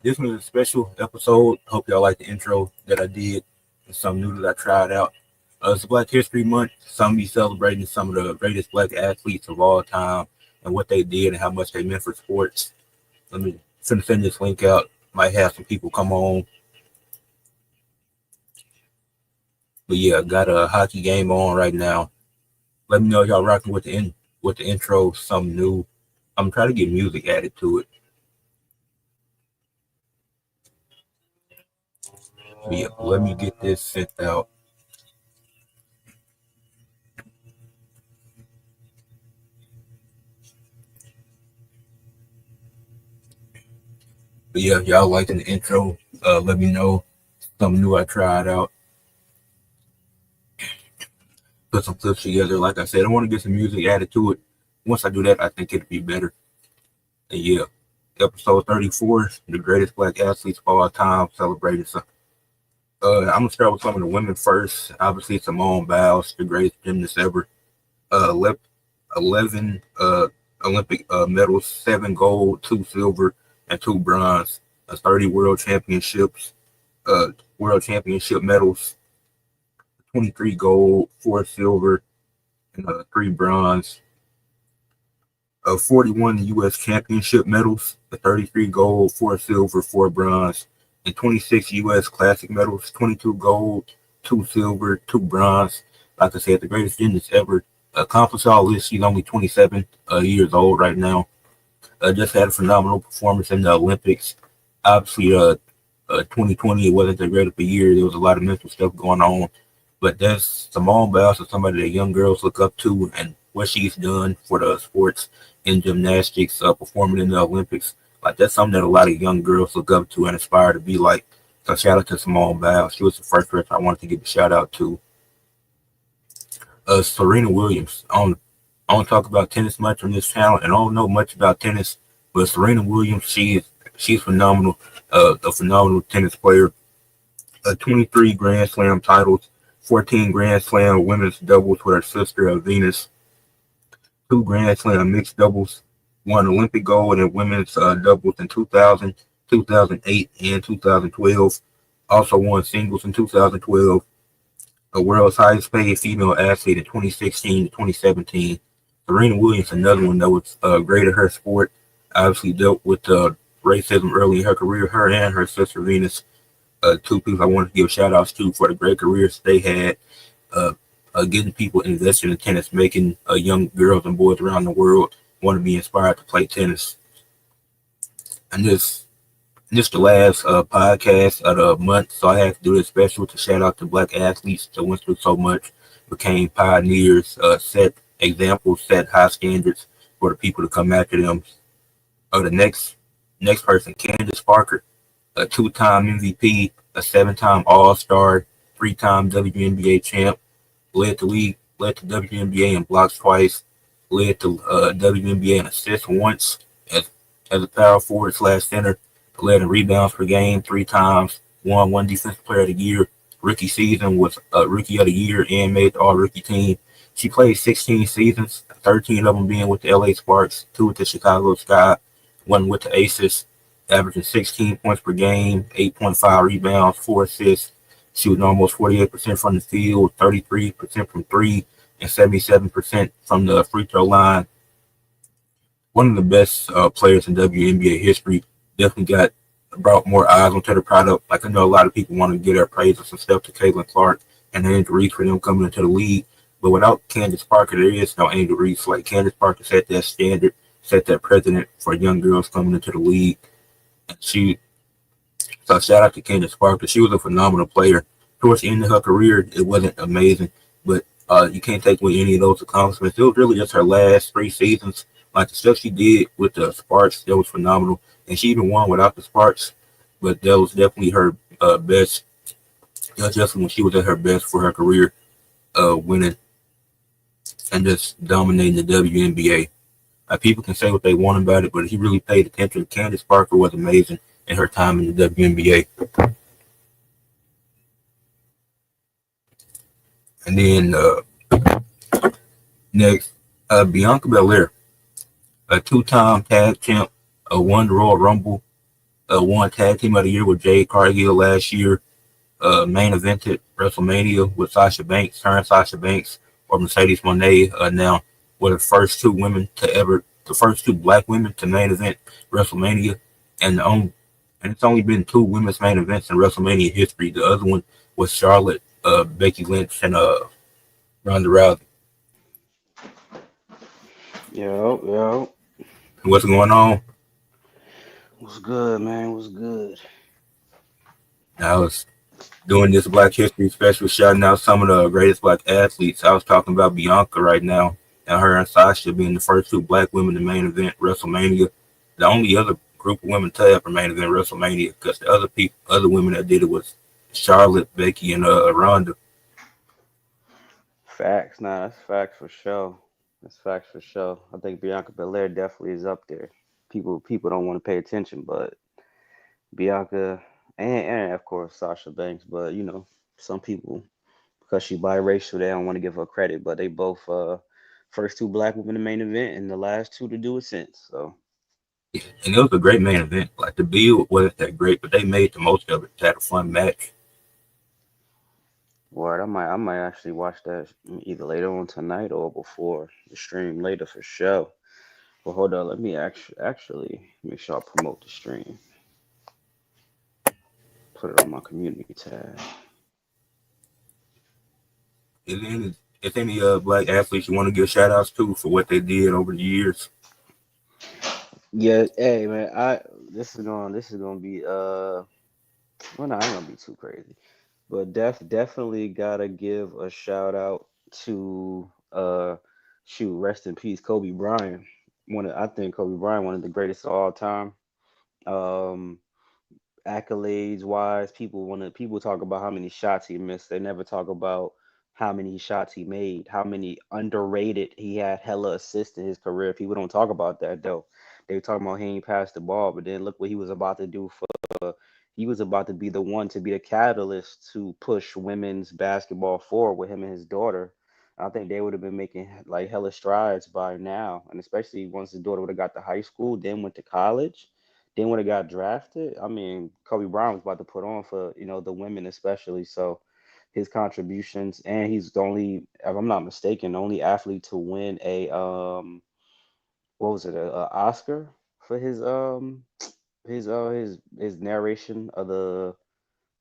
This was a special episode. Hope y'all like the intro that I did and something new that I tried out. It's Black History Month. Some be celebrating some of the greatest black athletes of all time and what they did and how much they meant for sports. Let me send this link out. Might have some people come on. But yeah, got a hockey game on right now. Let me know y'all rocking with the intro, something new. I'm trying to get music added to it. But yeah, let me get this sent out. But yeah, y'all liking the intro. Let me know something new I tried out. Put some clips together. Like I said, I want to get some music added to it. Once I do that, I think it'll be better. And yeah, episode 34, the greatest black athletes of all time, celebrating some. I'm gonna start with some of the women first. Obviously, Simone Biles, the greatest gymnast ever. 11 Olympic medals, 7 gold, 2 silver, and 2 bronze. 30 world championships, world championship medals, 23 gold, 4 silver, and 3 bronze. 41 U.S. championship medals, 33 gold, 4 silver, 4 bronze, and 26 U.S. classic medals, 22 gold, 2 silver, 2 bronze. Like I said, the greatest gymnast ever. Accomplished all this. She's only 27 years old right now. Just had a phenomenal performance in the Olympics. Obviously, 2020, it wasn't that great of a year. There was a lot of mental stuff going on. But that's Simone Biles is somebody that young girls look up to, and what she's done for the sports in gymnastics, performing in the Olympics. Like, that's something that a lot of young girls look up to and aspire to be like. So shout out to Simone Biles. She was the first person I wanted to give a shout out to. Serena Williams. I don't talk about tennis much on this channel, and I don't know much about tennis, but Serena Williams, she's phenomenal. A phenomenal tennis player. 23 Grand Slam titles, 14 Grand Slam women's doubles with her sister Venus, 2 Grand Slam mixed doubles, 1 Olympic gold in women's doubles in 2000, 2008, and 2012. Also won singles in 2012. A world's highest paid female athlete in 2016 to 2017. Serena Williams, another one that was great at her sport. Obviously dealt with racism early in her career. Her and her sister Venus, 2 people I wanted to give shout outs to for the great careers they had. Getting people invested in tennis, making young girls and boys around the world want to be inspired to play tennis. And this the last podcast of the month, so I had to do this special to shout out to black athletes that went through so much, became pioneers, set examples, set high standards for the people to come after them. The next person, Candace Parker, a 2-time MVP, a 7-time All-Star, 3-time WNBA champ, led the WNBA in blocks twice, led the WNBA in assists once as a power forward / center, led in rebounds per game 3 times, won 1 Defensive Player of the Year. Rookie season was Rookie of the Year and made the All-Rookie team. She played 16 seasons, 13 of them being with the LA Sparks, 2 with the Chicago Sky, 1 with the Aces, averaging 16 points per game, 8.5 rebounds, 4 assists, shooting almost 48% from the field, 33% from 3, and 77% from the free throw line. One of the best players in WNBA history. Definitely brought more eyes onto the product. Like, I know a lot of people want to give their praises and stuff to Caitlin Clark and Angel Reese for them coming into the league. But without Candace Parker, there is no Angel Reese. Like, Candace Parker set that standard, set that precedent for young girls coming into the league. And so shout out to Candace Parker. She was a phenomenal player. Towards the end of her career, it wasn't amazing, but you can't take away any of those accomplishments. It was really just her last 3 seasons. Like, the stuff she did with the Sparks, that was phenomenal. And she even won without the Sparks, but that was definitely her best. That's just when she was at her best for her career, winning and just dominating the WNBA. People can say what they want about it, but he really paid attention. Candace Parker was amazing in her time in the WNBA. And then next, Bianca Belair, a 2-time tag champ, 1 Royal Rumble, Won Tag Team of the Year with Jade Cargill last year. Main evented WrestleMania with Sasha Banks, her and Sasha Banks, or Mercedes Moné. Now were the first two black women to main event WrestleMania, and the only, and it's only been two women's main events in WrestleMania history. The other one was Charlotte, Becky Lynch, and Ronda Rousey. Yo, yo. What's going on? What's good, man? What's good? I was doing this Black History special, shouting out some of the greatest black athletes. I was talking about Bianca right now, and her and Sasha being the first two black women to main event WrestleMania. The only other group of women to ever main event WrestleMania, because the other women that did it was Charlotte, Becky, and Ronda. Facts, nah, that's facts for sure. That's facts for sure. I think Bianca Belair definitely is up there. People don't want to pay attention, but Bianca and of course Sasha Banks, but some people because she biracial, they don't want to give her credit, but they both first two black women in the main event and the last two to do it since. So And it was a great main event. Like the build wasn't that great, but they made the most of it. Had a fun match. word, I might actually watch that either later on tonight or before the stream later for sure. But hold on, let me actually make sure I promote the stream. Put it on my community tab. And then if any black athletes you want to give shout outs to for what they did over the years. Yeah, hey man, I this is gonna be well no, I ain't gonna be too crazy. But definitely gotta give a shout out to shoot, rest in peace, Kobe Bryant. I think Kobe Bryant one of the greatest of all time. Um Accolades wise, people talk about how many shots he missed. They never talk about how many shots he made, how many underrated he had hella assists in his career. People don't talk about that though. They talk about he ain't passed the ball, but then look what he was about to do for he was about to be the one to be the catalyst to push women's basketball forward with him and his daughter. I think they would have been making like hella strides by now, and especially once his daughter would have got to high school, then went to college, then when it got drafted, I mean, Kobe Bryant was about to put on for, the women especially. So his contributions, and he's the only, if I'm not mistaken, the only athlete to win a what was it, a Oscar for his narration of the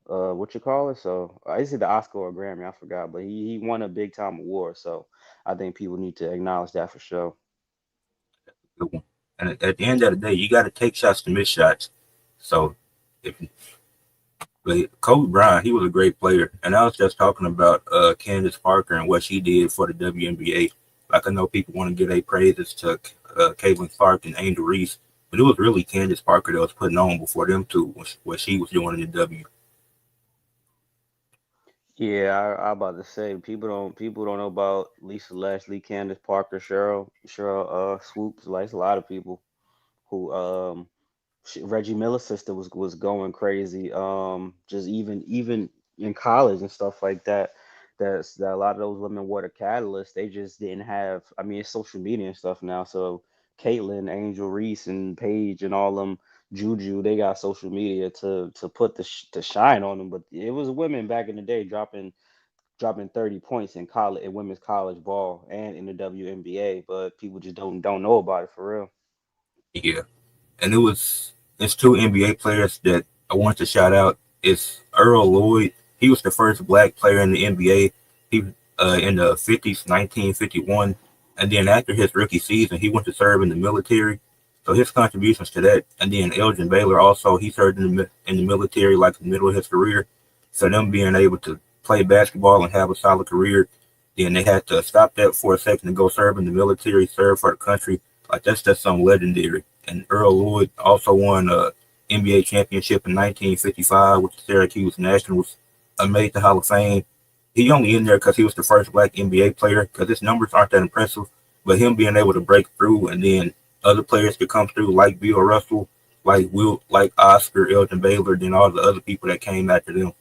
what you call it. So is it the Oscar or Grammy? I forgot, but he won a big time award. So I think people need to acknowledge that for sure. And at the end of the day, you got to take shots to miss shots. So, if but Kobe Bryant, he was a great player, and I was just talking about Candace Parker and what she did for the WNBA. Like I know people want to give their praises to Caitlin Clark and Angel Reese, but it was really Candace Parker that was putting on before them two what she was doing in the W. Yeah, I about to say people don't know about Lisa Leslie, Candace Parker, Cheryl Swoops. Like it's a lot of people who Reggie Miller's sister was going crazy. Just even in college and stuff like that. That a lot of those women were the catalyst. They just didn't have. I mean, it's social media and stuff now. So Caitlyn, Angel Reese, and Paige and all them Juju, they got social media to put to shine on them. But it was women back in the day dropping 30 points in college in women's college ball and in the WNBA. But people just don't know about it for real. Yeah, and it's two NBA players that I want to shout out. It's Earl Lloyd. He was the first black player in the NBA. He in the 50s, 1951, and then after his rookie season, he went to serve in the military. So his contributions to that, and then Elgin Baylor also he served in the military like in the middle of his career. So them being able to play basketball and have a solid career, then they had to stop that for a second to go serve in the military, serve for the country. Like that's just something legendary. And Earl Lloyd also won a NBA championship in 1955 with the Syracuse Nationals and made the Hall of Fame. He only in there because he was the first black NBA player because his numbers aren't that impressive. But him being able to break through and then other players could come through like Bill Russell, like Oscar, Elgin Baylor, then all the other people that came after them.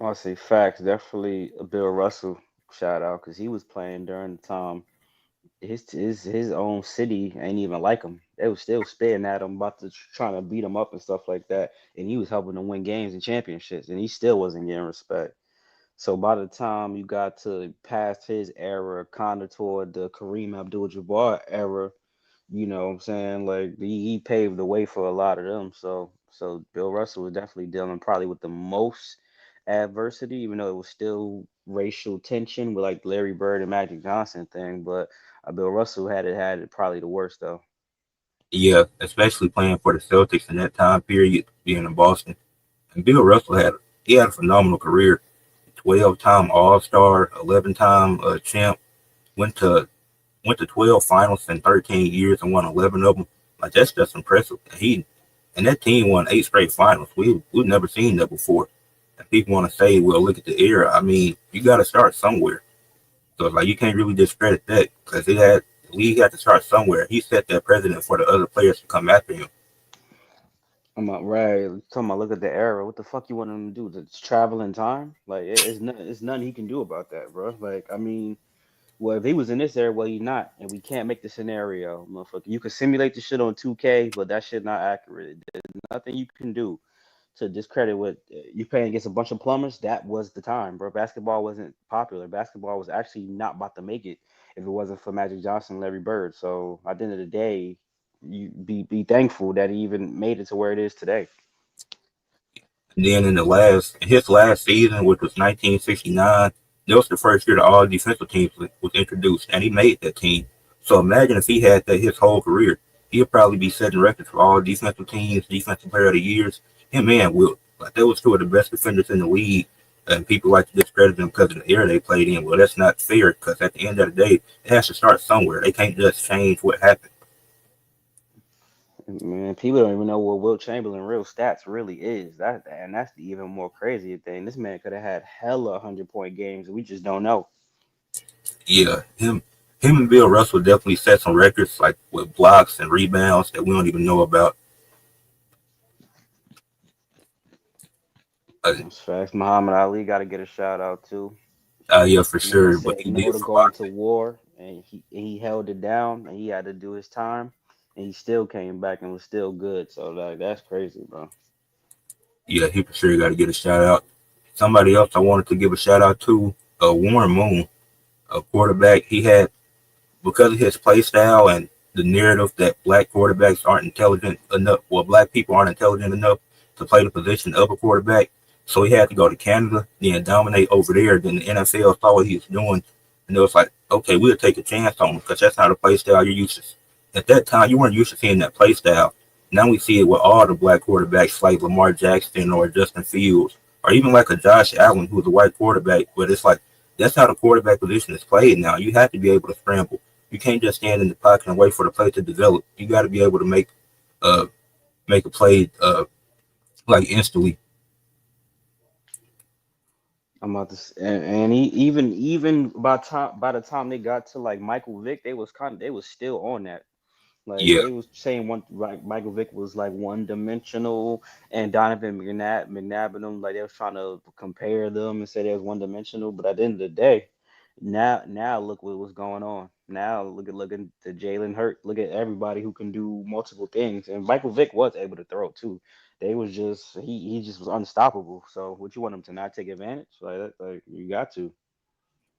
I'll say facts. Definitely a Bill Russell shout out because he was playing during the time his own city ain't even like him. They was still spitting at him, about to trying to beat him up and stuff like that. And he was helping them win games and championships, and he still wasn't getting respect. So by the time you got to past his era, kind of toward the Kareem Abdul-Jabbar era, you know what I'm saying? Like he paved the way for a lot of them. So Bill Russell was definitely dealing probably with the most adversity, even though it was still racial tension with like Larry Bird and Magic Johnson thing. But Bill Russell had it probably the worst though. Yeah, especially playing for the Celtics in that time period, being in Boston. And Bill Russell had a phenomenal career. 12-time All Star, 11-time champ. Went to 12 finals in 13 years and won 11 of them. Like that's just impressive. And that team won 8 straight finals. We've never seen that before. And people want to say, well, look at the era. I mean, you got to start somewhere. So like you can't really discredit that because the league had to start somewhere. He set that precedent for the other players to come after him. I'm not right. Talking about look at the era. What the fuck you want him to do? To travel in time? Like it's nothing he can do about that, bro. Like I mean, well, if he was in this era, well, he's not, and we can't make the scenario, motherfucker. You can simulate the shit on 2K, but that shit not accurate. There's nothing you can do to discredit what you playing against a bunch of plumbers. That was the time, bro. Basketball wasn't popular. Basketball was actually not about to make it if it wasn't for Magic Johnson, and Larry Bird. So at the end of the day, you be thankful that he even made it to where it is today. And then in his last season, which was 1969, that was the first year the all defensive team was introduced, and he made that team. So imagine if he had that his whole career, he'd probably be setting records for all defensive teams, defensive player of the years. Him and Wilt, like that was two of the best defenders in the league, and people like to discredit them because of the era they played in. Well, that's not fair because at the end of the day, it has to start somewhere. They can't just change what happened. Man, people don't even know what Wilt Chamberlain real stats really is. That's the even more crazy thing. This man could have had hella 100-point games, and we just don't know. Yeah, him and Bill Russell definitely set some records like with blocks and rebounds that we don't even know about. Uh, That's facts. Muhammad Ali got to get a shout out too. yeah, for Man sure. What said he no did to for going to boxing. war, and he held it down, and he had to do his time, and he still came back and was still good. So like that's crazy, bro. Yeah, he for sure got to get a shout out. Somebody else I wanted to give a shout out to, Warren Moon, a quarterback. He had because of his play style and the narrative that black quarterbacks aren't intelligent enough, well, black people aren't intelligent enough to play the position of a quarterback. So he had to go to Canada, then dominate over there. Then the NFL saw what he was doing, and it was like, okay, we'll take a chance on him because that's not the play style you're used to. At that time, you weren't used to seeing that play style. Now we see it with all the black quarterbacks like Lamar Jackson or Justin Fields, or even like a Josh Allen, who's a white quarterback. But it's like that's how the quarterback position is played now. You have to be able to scramble. You can't just stand in the pocket and wait for the play to develop. You got to be able to uh make a play like instantly. I'm about to, and he even by the time they got to like Michael Vick, they was still on that. Like Yeah, they was saying one like Michael Vick was like one dimensional, and Donovan McNabb and them like they was trying to compare them and say they was one dimensional. But at the end of the day, now look what's going on. Now look at the Jalen Hurt. Look at everybody who can do multiple things. And Michael Vick was able to throw too. They was just he just was unstoppable. So would you want him to not take advantage? Like you got to.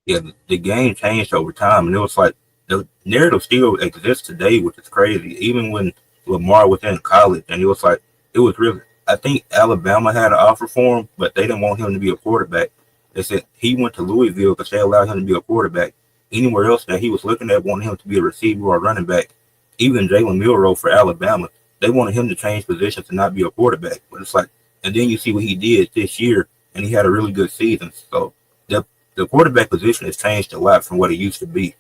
yeah. The game changed over time, and it was like the narrative still exists today, which is crazy. Even when Lamar was in college, and it was like it was really. I think Alabama had an offer for him, but they didn't want him to be a quarterback. They said he went to Louisville because they allowed him to be a quarterback. Anywhere else that he was looking at wanted him to be a receiver or a running back. Even Jalen Milroe for Alabama, they wanted him to change positions and not be a quarterback. But it's like, and then you see what he did this year, and he had a really good season. So the quarterback position has changed a lot from what it used to be.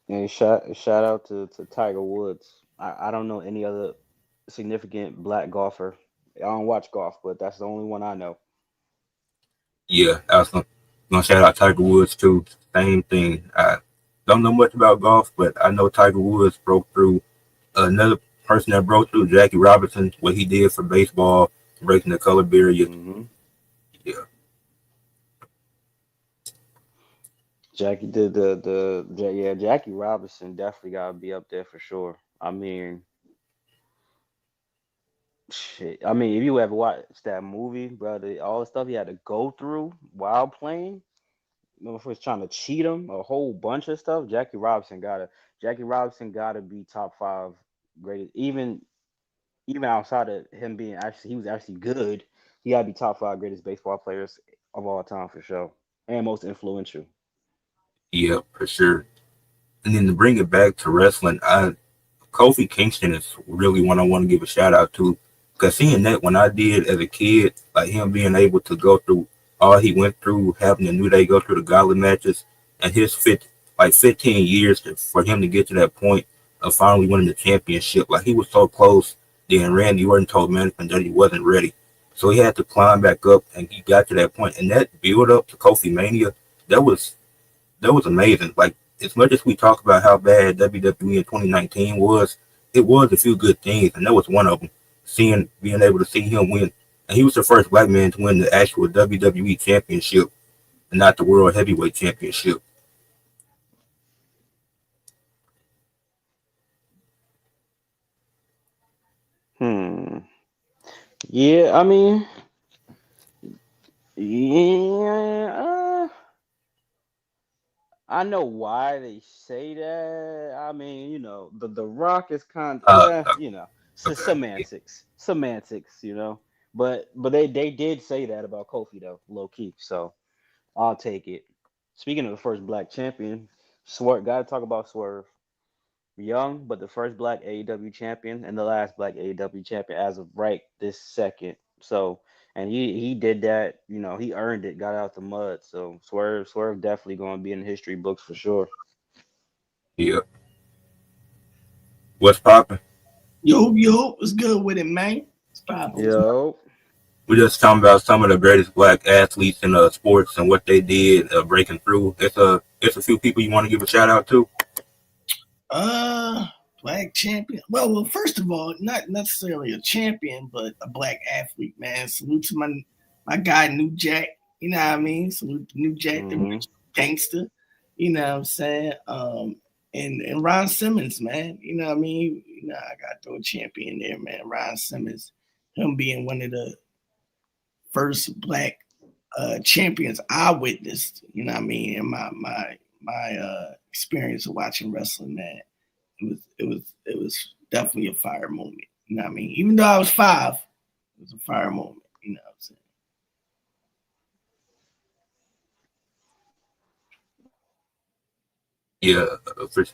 And shout out to Tiger Woods. I don't know any other significant black golfer. I don't watch golf, but that's the only one I know. Yeah, I was gonna shout out Tiger Woods too. Same thing. I don't know much about golf, but I know Tiger Woods broke through. Another person that broke through, Jackie Robinson, what he did for baseball, breaking the color barrier. Hmm. Yeah, Jackie did Jackie Robinson definitely gotta be up there for sure. I mean, shit. I mean, if you ever watched that movie, brother, all the stuff he had to go through while playing, motherfuckers trying to cheat him, a whole bunch of stuff. Jackie Robinson gotta be top five greatest. Even outside of him being actually he was actually good. He gotta be top five greatest baseball players of all time for sure, and most influential. Yeah, for sure. And then to bring it back to wrestling, Kofi Kingston is really one I want to give a shout out to because seeing that when I did as a kid, like him being able to go through all he went through, having the New Day go through the gauntlet matches, and his 15 years for him to get to that point of finally winning the championship. Like he was so close. Then Randy Orton told management that he wasn't ready, so he had to climb back up, and he got to that point. And that build up to Kofi Mania, that was that was amazing. Like as much as we talk about how bad WWE in 2019 was, it was a few good things, and that was one of them. Being able to see him win, and he was the first black man to win the actual WWE championship, and not the World Heavyweight Championship. Hmm. Yeah, I mean, yeah. I know why they say that. I mean, the Rock is kind of, Uh, okay, yeah, semantics. But they did say that about Kofi though, low key. So I'll take it. Speaking of the first black champion, Swerve. Gotta talk about Swerve. Young, but the first black AEW champion and the last black AEW champion as of right this second. So, and he did that. He earned it. Got out the mud. So Swerve definitely going to be in the history books for sure. yeah. What's popping? Yo, what's good with it, man? It's poppin'. Yo, We're just talking about some of the greatest black athletes in sports and what they did breaking through. It's a few people you want to give a shout out to. Uh, Black champion. Well, first of all, not necessarily a champion, but a black athlete, man. Salute to my guy New Jack. You know what I mean? Salute to New Jack, the hmm rich gangster. You know what I'm saying? And Ron Simmons, man. You know what I mean? I got to throw a champion there, man. Ron Simmons, him being one of the first black champions I witnessed, you know what I mean, in my experience of watching wrestling, man. It was definitely a fire moment. You know what I mean? Even though I was 5, it was a fire moment, you know what I'm saying? Yeah, for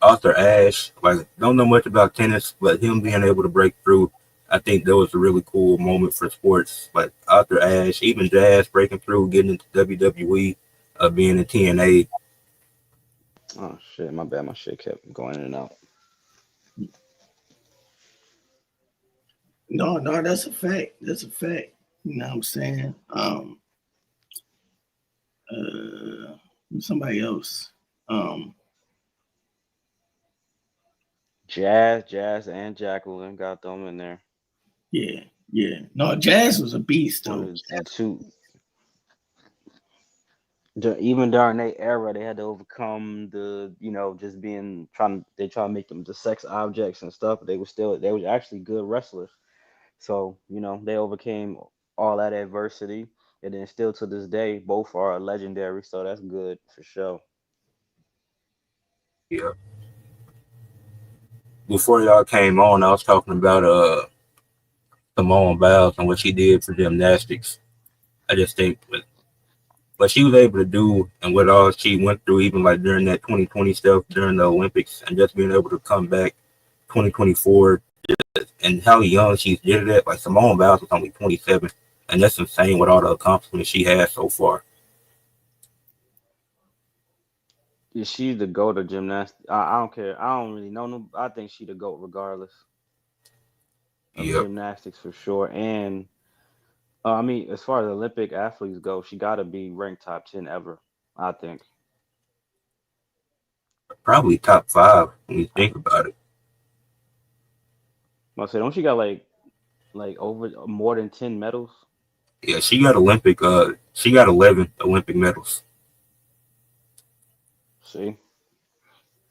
Arthur Ashe. Like, don't know much about tennis, but him being able to break through, I think that was a really cool moment for sports. Like Arthur Ashe, even Jazz breaking through, getting into WWE, being in TNA. Oh shit, my bad. My shit kept going in and out. No, that's a fact. That's a fact. You know what I'm saying? Somebody else. Jazz, and Jacqueline got them in there. Yeah. No, Jazz was a beast One though. of the two. Even during their era, they had to overcome just being they try to make them the sex objects and stuff. But they were actually good wrestlers. So they overcame all that adversity, and then still to this day, both are legendary. So that's good for sure. Yeah. Before y'all came on, I was talking about Simone Biles and what she did for gymnastics. I just think what she was able to do and what all she went through, even like during that 2020 stuff during the Olympics, and just being able to come back 2024 and how young she's did it. Like Simone Biles was only 27, and that's insane with all the accomplishments she has so far. Yeah, she's the goat of gymnastics. I don't care. I don't really know. I think she the goat regardless of Yep, gymnastics for sure. And I mean, as far as Olympic athletes go, she got to be ranked top 10 ever. I think. probably top 5 when you think about it. I say, don't she got like over more than 10 medals? Yeah, she got 11 Olympic medals. See,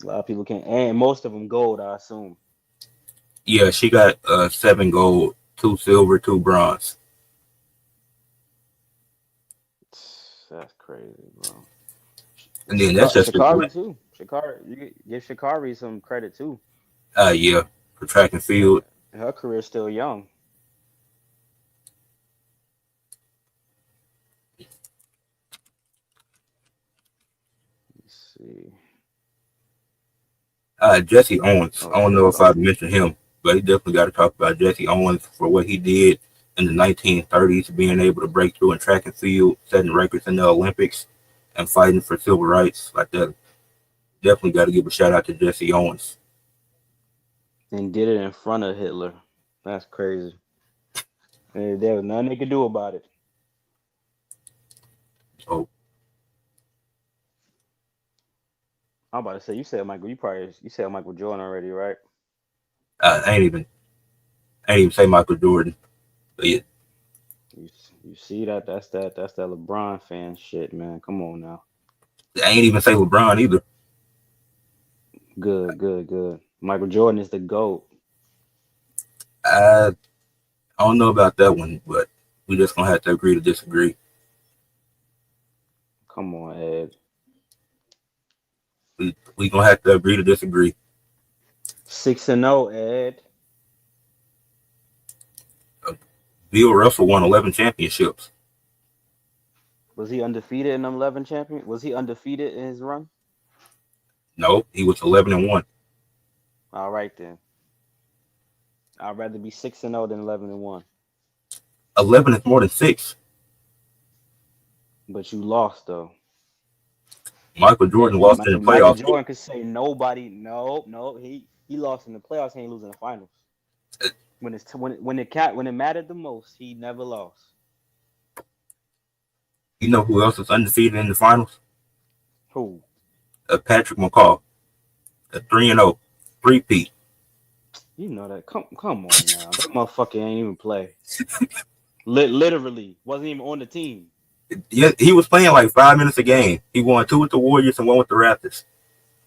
a lot of people can't, and most of them gold, I assume. Yeah, she got 7 gold, 2 silver, 2 bronze. That's crazy, bro. And then that's just Shikari too. Shikari, give Shikari some credit too. yeah, for track and field. Her career's still young. Let's see. Jesse Owens. Oh, I don't know if I mentioned him, but he definitely got to talk about Jesse Owens for what he did in the 1930s, being able to break through in track and field, setting records in the Olympics, and fighting for civil rights like that. Definitely got to give a shout out to Jesse Owens. And did it in front of Hitler. That's crazy. And there was nothing they could do about it. Oh, I'm about to say, you said Michael Jordan already, right? I ain't even say Michael Jordan, but yeah, You see that? That's that LeBron fan shit, man. Come on now. I ain't even say LeBron either. Good. Michael Jordan is the GOAT. I don't know about that one, but we just gonna have to agree to disagree. Come on, Ed. We gonna have to agree to disagree. 6-0, Ed. Bill Russell won 11 championships. Was he undefeated in them 11 champions? Was he undefeated in his run? No, he was 11-1. All right then. I'd rather be 6-0 than 11-1. 11 is more than 6. But you lost though. Michael Jordan lost in the playoffs. Michael Jordan could say nobody. No. He lost in the playoffs. He ain't losing the finals. When it mattered the most, he never lost. You know who else is undefeated in the finals? Who? Patrick McCaw. A 3-0. 3-peat. You know that. Come on now. That motherfucker ain't even play. Literally wasn't even on the team. Yeah, he was playing like 5 minutes a game. He won 2 with the Warriors and 1 with the Raptors.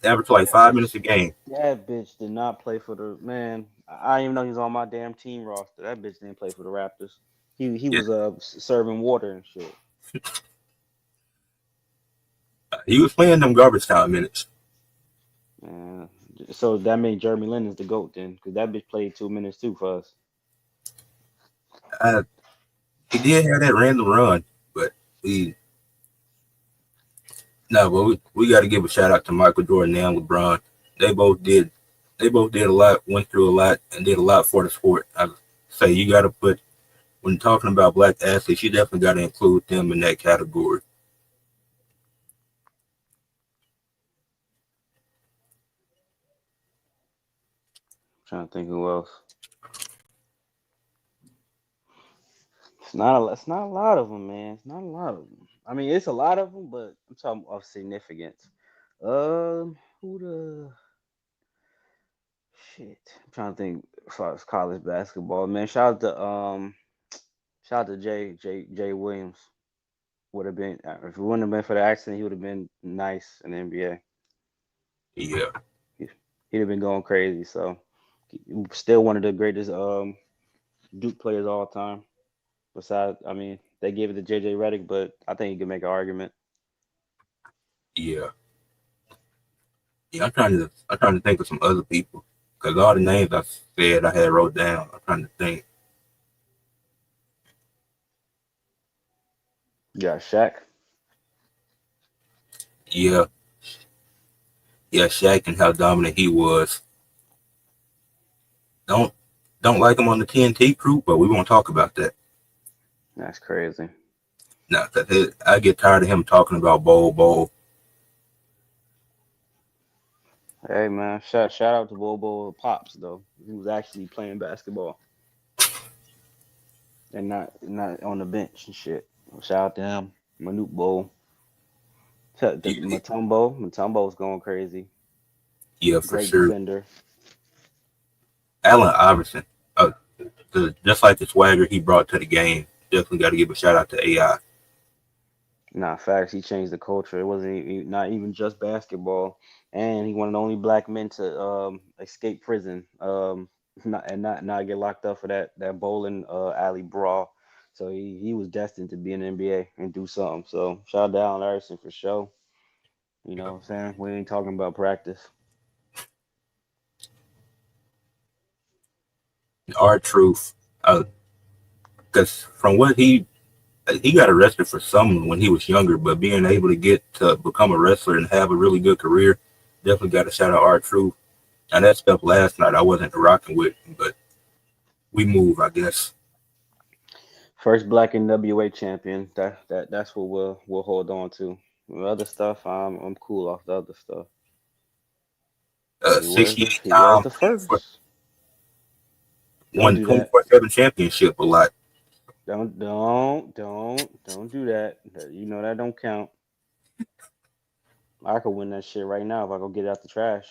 Averaged like 5 minutes a game. That bitch did not play for the man. I didn't even know he was on my damn team roster. That bitch didn't play for the Raptors. He was serving water and shit. He was playing them garbage time minutes. Yeah. So that made Jeremy Lin is the GOAT then, because that bitch played 2 minutes too for us. He did have that random run, but we got to give a shout out to Michael Jordan and LeBron. They both did a lot, went through a lot, and did a lot for the sport. I say you got to put, when talking about black athletes, you definitely got to include them in that category. I'm trying to think who else. It's not a lot of them, man. It's not a lot of them. I mean, it's a lot of them, but I'm talking of significance. Who the shit? I'm trying to think as far as college basketball, man. Shout out to Jay Williams. Would have been, if it wouldn't have been for the accident, he would have been nice in the NBA. Yeah, He'd have been going crazy. So, still one of the greatest Duke players of all time. Besides, I mean, they gave it to JJ Redick, but I think you can make an argument. Yeah, I'm trying to think of some other people because all the names I said I had wrote down. I'm trying to think. Yeah, Shaq. Yeah, Shaq and how dominant he was. Don't like him on the TNT crew, but we won't talk about that. That's crazy. No, I get tired of him talking about Bol. Hey man, shout out to Bobo Pops though. He was actually playing basketball and not on the bench and shit. Shout out to him, Manute Bol. Matumbo's going crazy. Yeah, for Great sure. defender. Allen Iverson, just like the swagger he brought to the game, definitely got to give a shout out to AI. Nah, facts. He changed the culture. It wasn't not even just basketball, and he one of the only black men to escape prison, not get locked up for that bowling alley brawl. So he was destined to be in the NBA and do something. So shout out to Allen Iverson for sure. You know what I'm saying? We ain't talking about practice. R-Truth, because from what he got arrested for something when he was younger, but being able to get to become a wrestler and have a really good career, definitely got to shout out R-Truth. And that stuff last night I wasn't rocking with, but we move, I guess. First black NWA champion. That's what we'll hold on to. The other stuff, I'm cool off the other stuff. He was the 68 he was time, the first. Don't won do that. 24/7 championship a lot. Don't do that. You know that don't count. I could win that shit right now if I go get it out the trash.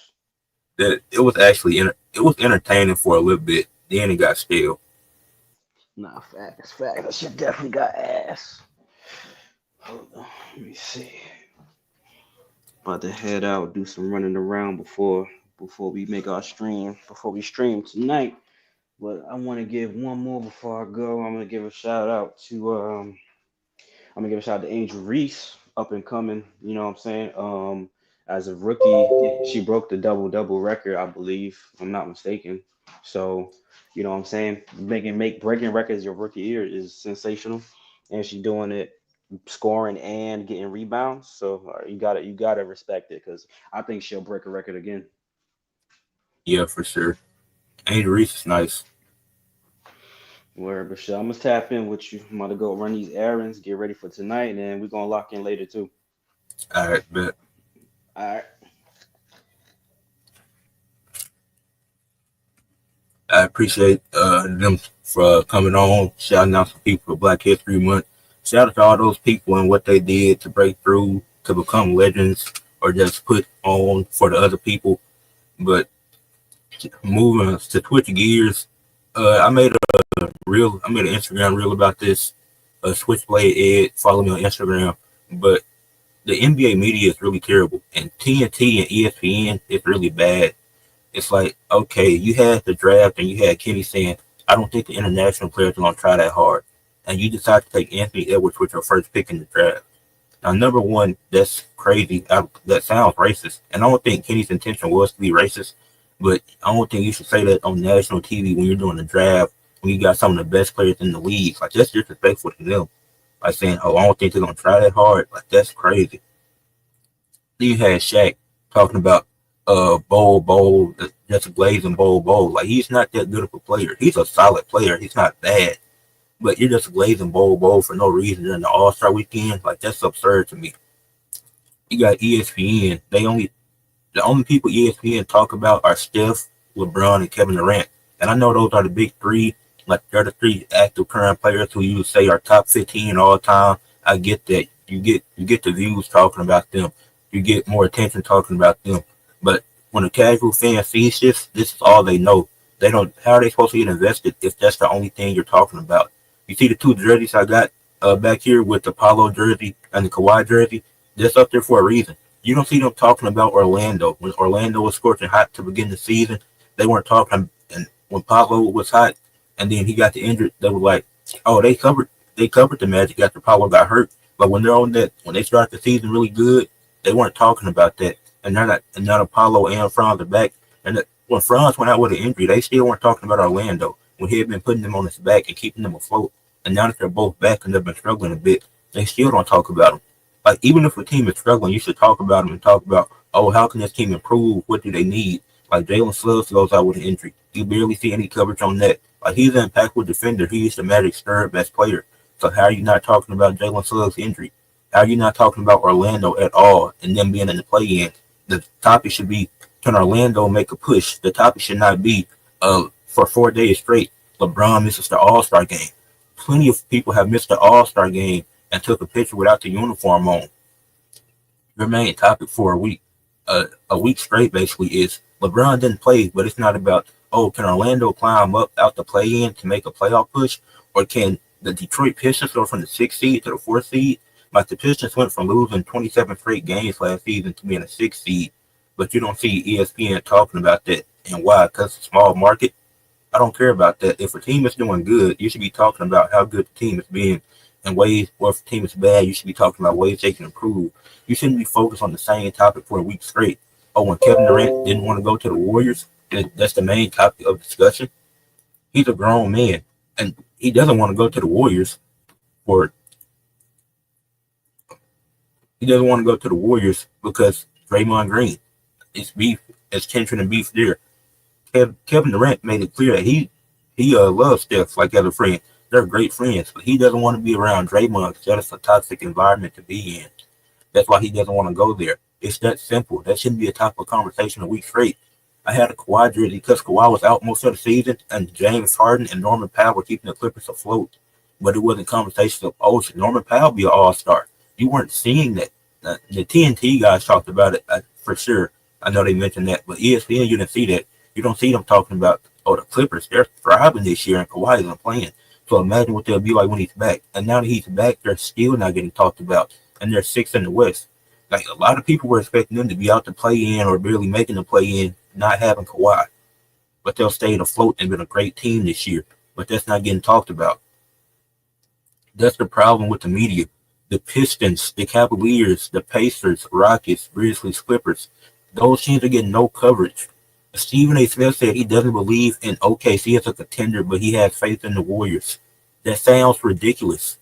That it was actually it was entertaining for a little bit. Then it got stale. Nah, facts. That shit definitely got ass. Hold on, let me see. About to head out, do some running around before we make our stream. Before we stream tonight. But I want to give one more before I go. I'm gonna give a shout out to Angel Reese, up and coming. You know what I'm saying? As a rookie, she broke the double record, I believe, if I'm not mistaken. So, you know what I'm saying? Breaking records your rookie year is sensational, and she doing it, scoring and getting rebounds. So you gotta respect it because I think she'll break a record again. Yeah, for sure. Angel Reese is nice. Word, but shit, I'm gonna tap in with you. I'm gonna go run these errands, get ready for tonight, and we're gonna lock in later too. All right, bet. All right. I appreciate them for coming on, shouting out some people for Black History Month. Shout out to all those people and what they did to break through, to become legends, or just put on for the other people. But moving to switch gears, I made I made an Instagram reel about this. Switchblade Ed, follow me on Instagram. But the NBA media is really terrible, and TNT and ESPN is really bad. It's like, okay, you had the draft and you had Kenny saying, I don't think the international players are going to try that hard. And you decide to take Anthony Edwards with your first pick in the draft. Now, number one, that's crazy. That sounds racist. And I don't think Kenny's intention was to be racist, but I don't think you should say that on national TV when you're doing the draft, when you got some of the best players in the league. Like, that's disrespectful to them. Like saying, oh, I don't think they're going to try that hard. Like, that's crazy. Then you had Shaq talking about Bowl, just glazing Bowl. Like, he's not that good of a player. He's a solid player. He's not bad. But you're just glazing Bowl for no reason during the All-Star weekend. Like, that's absurd to me. You got ESPN. The only people ESPN talk about are Steph, LeBron, and Kevin Durant. And I know those are the big three. Like, they're the three active current players who you would say are top 15 all time. I get that. You get the views talking about them. You get more attention talking about them. But when a casual fan sees this is all they know. They don't. How are they supposed to get invested if that's the only thing you're talking about? You see the two jerseys I got back here with the Apollo jersey and the Kawhi jersey. That's up there for a reason. You don't see them talking about Orlando. When Orlando was scorching hot to begin the season, they weren't talking. And when Pablo was hot, and then he got the injured, they were like, "Oh, they covered the Magic after Pablo got hurt." But when they're on that, when they start the season really good, they weren't talking about that. And they're not. And now Apollo and Franz are back. And when Franz went out with an injury, they still weren't talking about Orlando when he had been putting them on his back and keeping them afloat. And now that they're both back and they've been struggling a bit, they still don't talk about them. Like, even if a team is struggling, you should talk about them and talk about, oh, how can this team improve? What do they need? Like, Jalen Suggs goes out with an injury. You barely see any coverage on that. Like, he's an impactful defender. He's the Magic's third best player. So how are you not talking about Jalen Suggs' injury? How are you not talking about Orlando at all and them being in the play-in? The topic should be, can Orlando make a push? The topic should not be, for 4 days straight, LeBron misses the All-Star game. Plenty of people have missed the All-Star game and took a picture without the uniform on. Your main topic for a week straight basically is LeBron didn't play, but it's not about, oh, can Orlando climb up out the play-in to make a playoff push, or can the Detroit Pistons go from the 6th seed to the 4th seed? Like the Pistons went from losing 27 straight games last season to being a 6th seed, but you don't see ESPN talking about that. And why? Because it's a small market. I don't care about that. If a team is doing good, you should be talking about how good the team is being and ways, or if the team is bad, you should be talking about ways they can improve. You shouldn't be focused on the same topic for a week straight. Oh, when Kevin Durant didn't want to go to the Warriors, that's the main topic of discussion. He's a grown man, and he doesn't want to go to the Warriors for he doesn't want to go to the Warriors because Draymond Green. It's beef, it's tension and beef there. Kevin Durant made it clear that he loves Steph like as a friend. They're great friends, but he doesn't want to be around Draymond because that's a toxic environment to be in. That's why he doesn't want to go there. It's that simple. That shouldn't be a topic of conversation a week straight. I had a Kawhi jersey because Kawhi was out most of the season, and James Harden and Norman Powell were keeping the Clippers afloat. But it wasn't conversations of, oh, should Norman Powell be an all-star? You weren't seeing that. The TNT guys talked about it for sure. I know they mentioned that, but ESPN, you didn't see that. You don't see them talking about, oh, the Clippers, they're thriving this year, and Kawhi isn't playing. So imagine what they'll be like when he's back. And now that he's back, they're still not getting talked about, and they're 6th in the West. Like, a lot of people were expecting them to be out to play in or barely making the play in, not having Kawhi. But they'll stay afloat and been a great team this year. But that's not getting talked about. That's the problem with the media. The Pistons, the Cavaliers, the Pacers, Rockets, Grizzlies, Clippers, those teams are getting no coverage. Stephen A. Smith said he doesn't believe in OKC as a contender, but he has faith in the Warriors. That sounds ridiculous.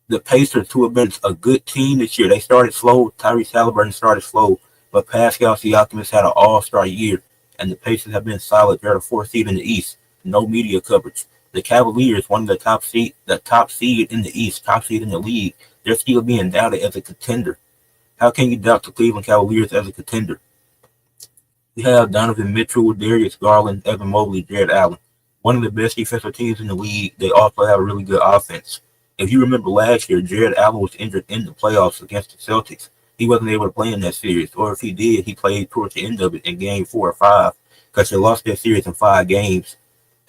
The Pacers, who have been a good team this year, they started slow. Tyrese Halliburton started slow, but Pascal Siakam has had an all-star year, and the Pacers have been solid. They're the 4th seed in the East. No media coverage. The Cavaliers, one of the top seed in the East, top seed in the league, they're still being doubted as a contender. How can you doubt the Cleveland Cavaliers as a contender? You have Donovan Mitchell, Darius Garland, Evan Mobley, Jared Allen. One of the best defensive teams in the league. They also have a really good offense. If you remember last year, Jared Allen was injured in the playoffs against the Celtics. He wasn't able to play in that series, or if he did, he played towards the end of it in game 4 or 5 because they lost that series in 5 games,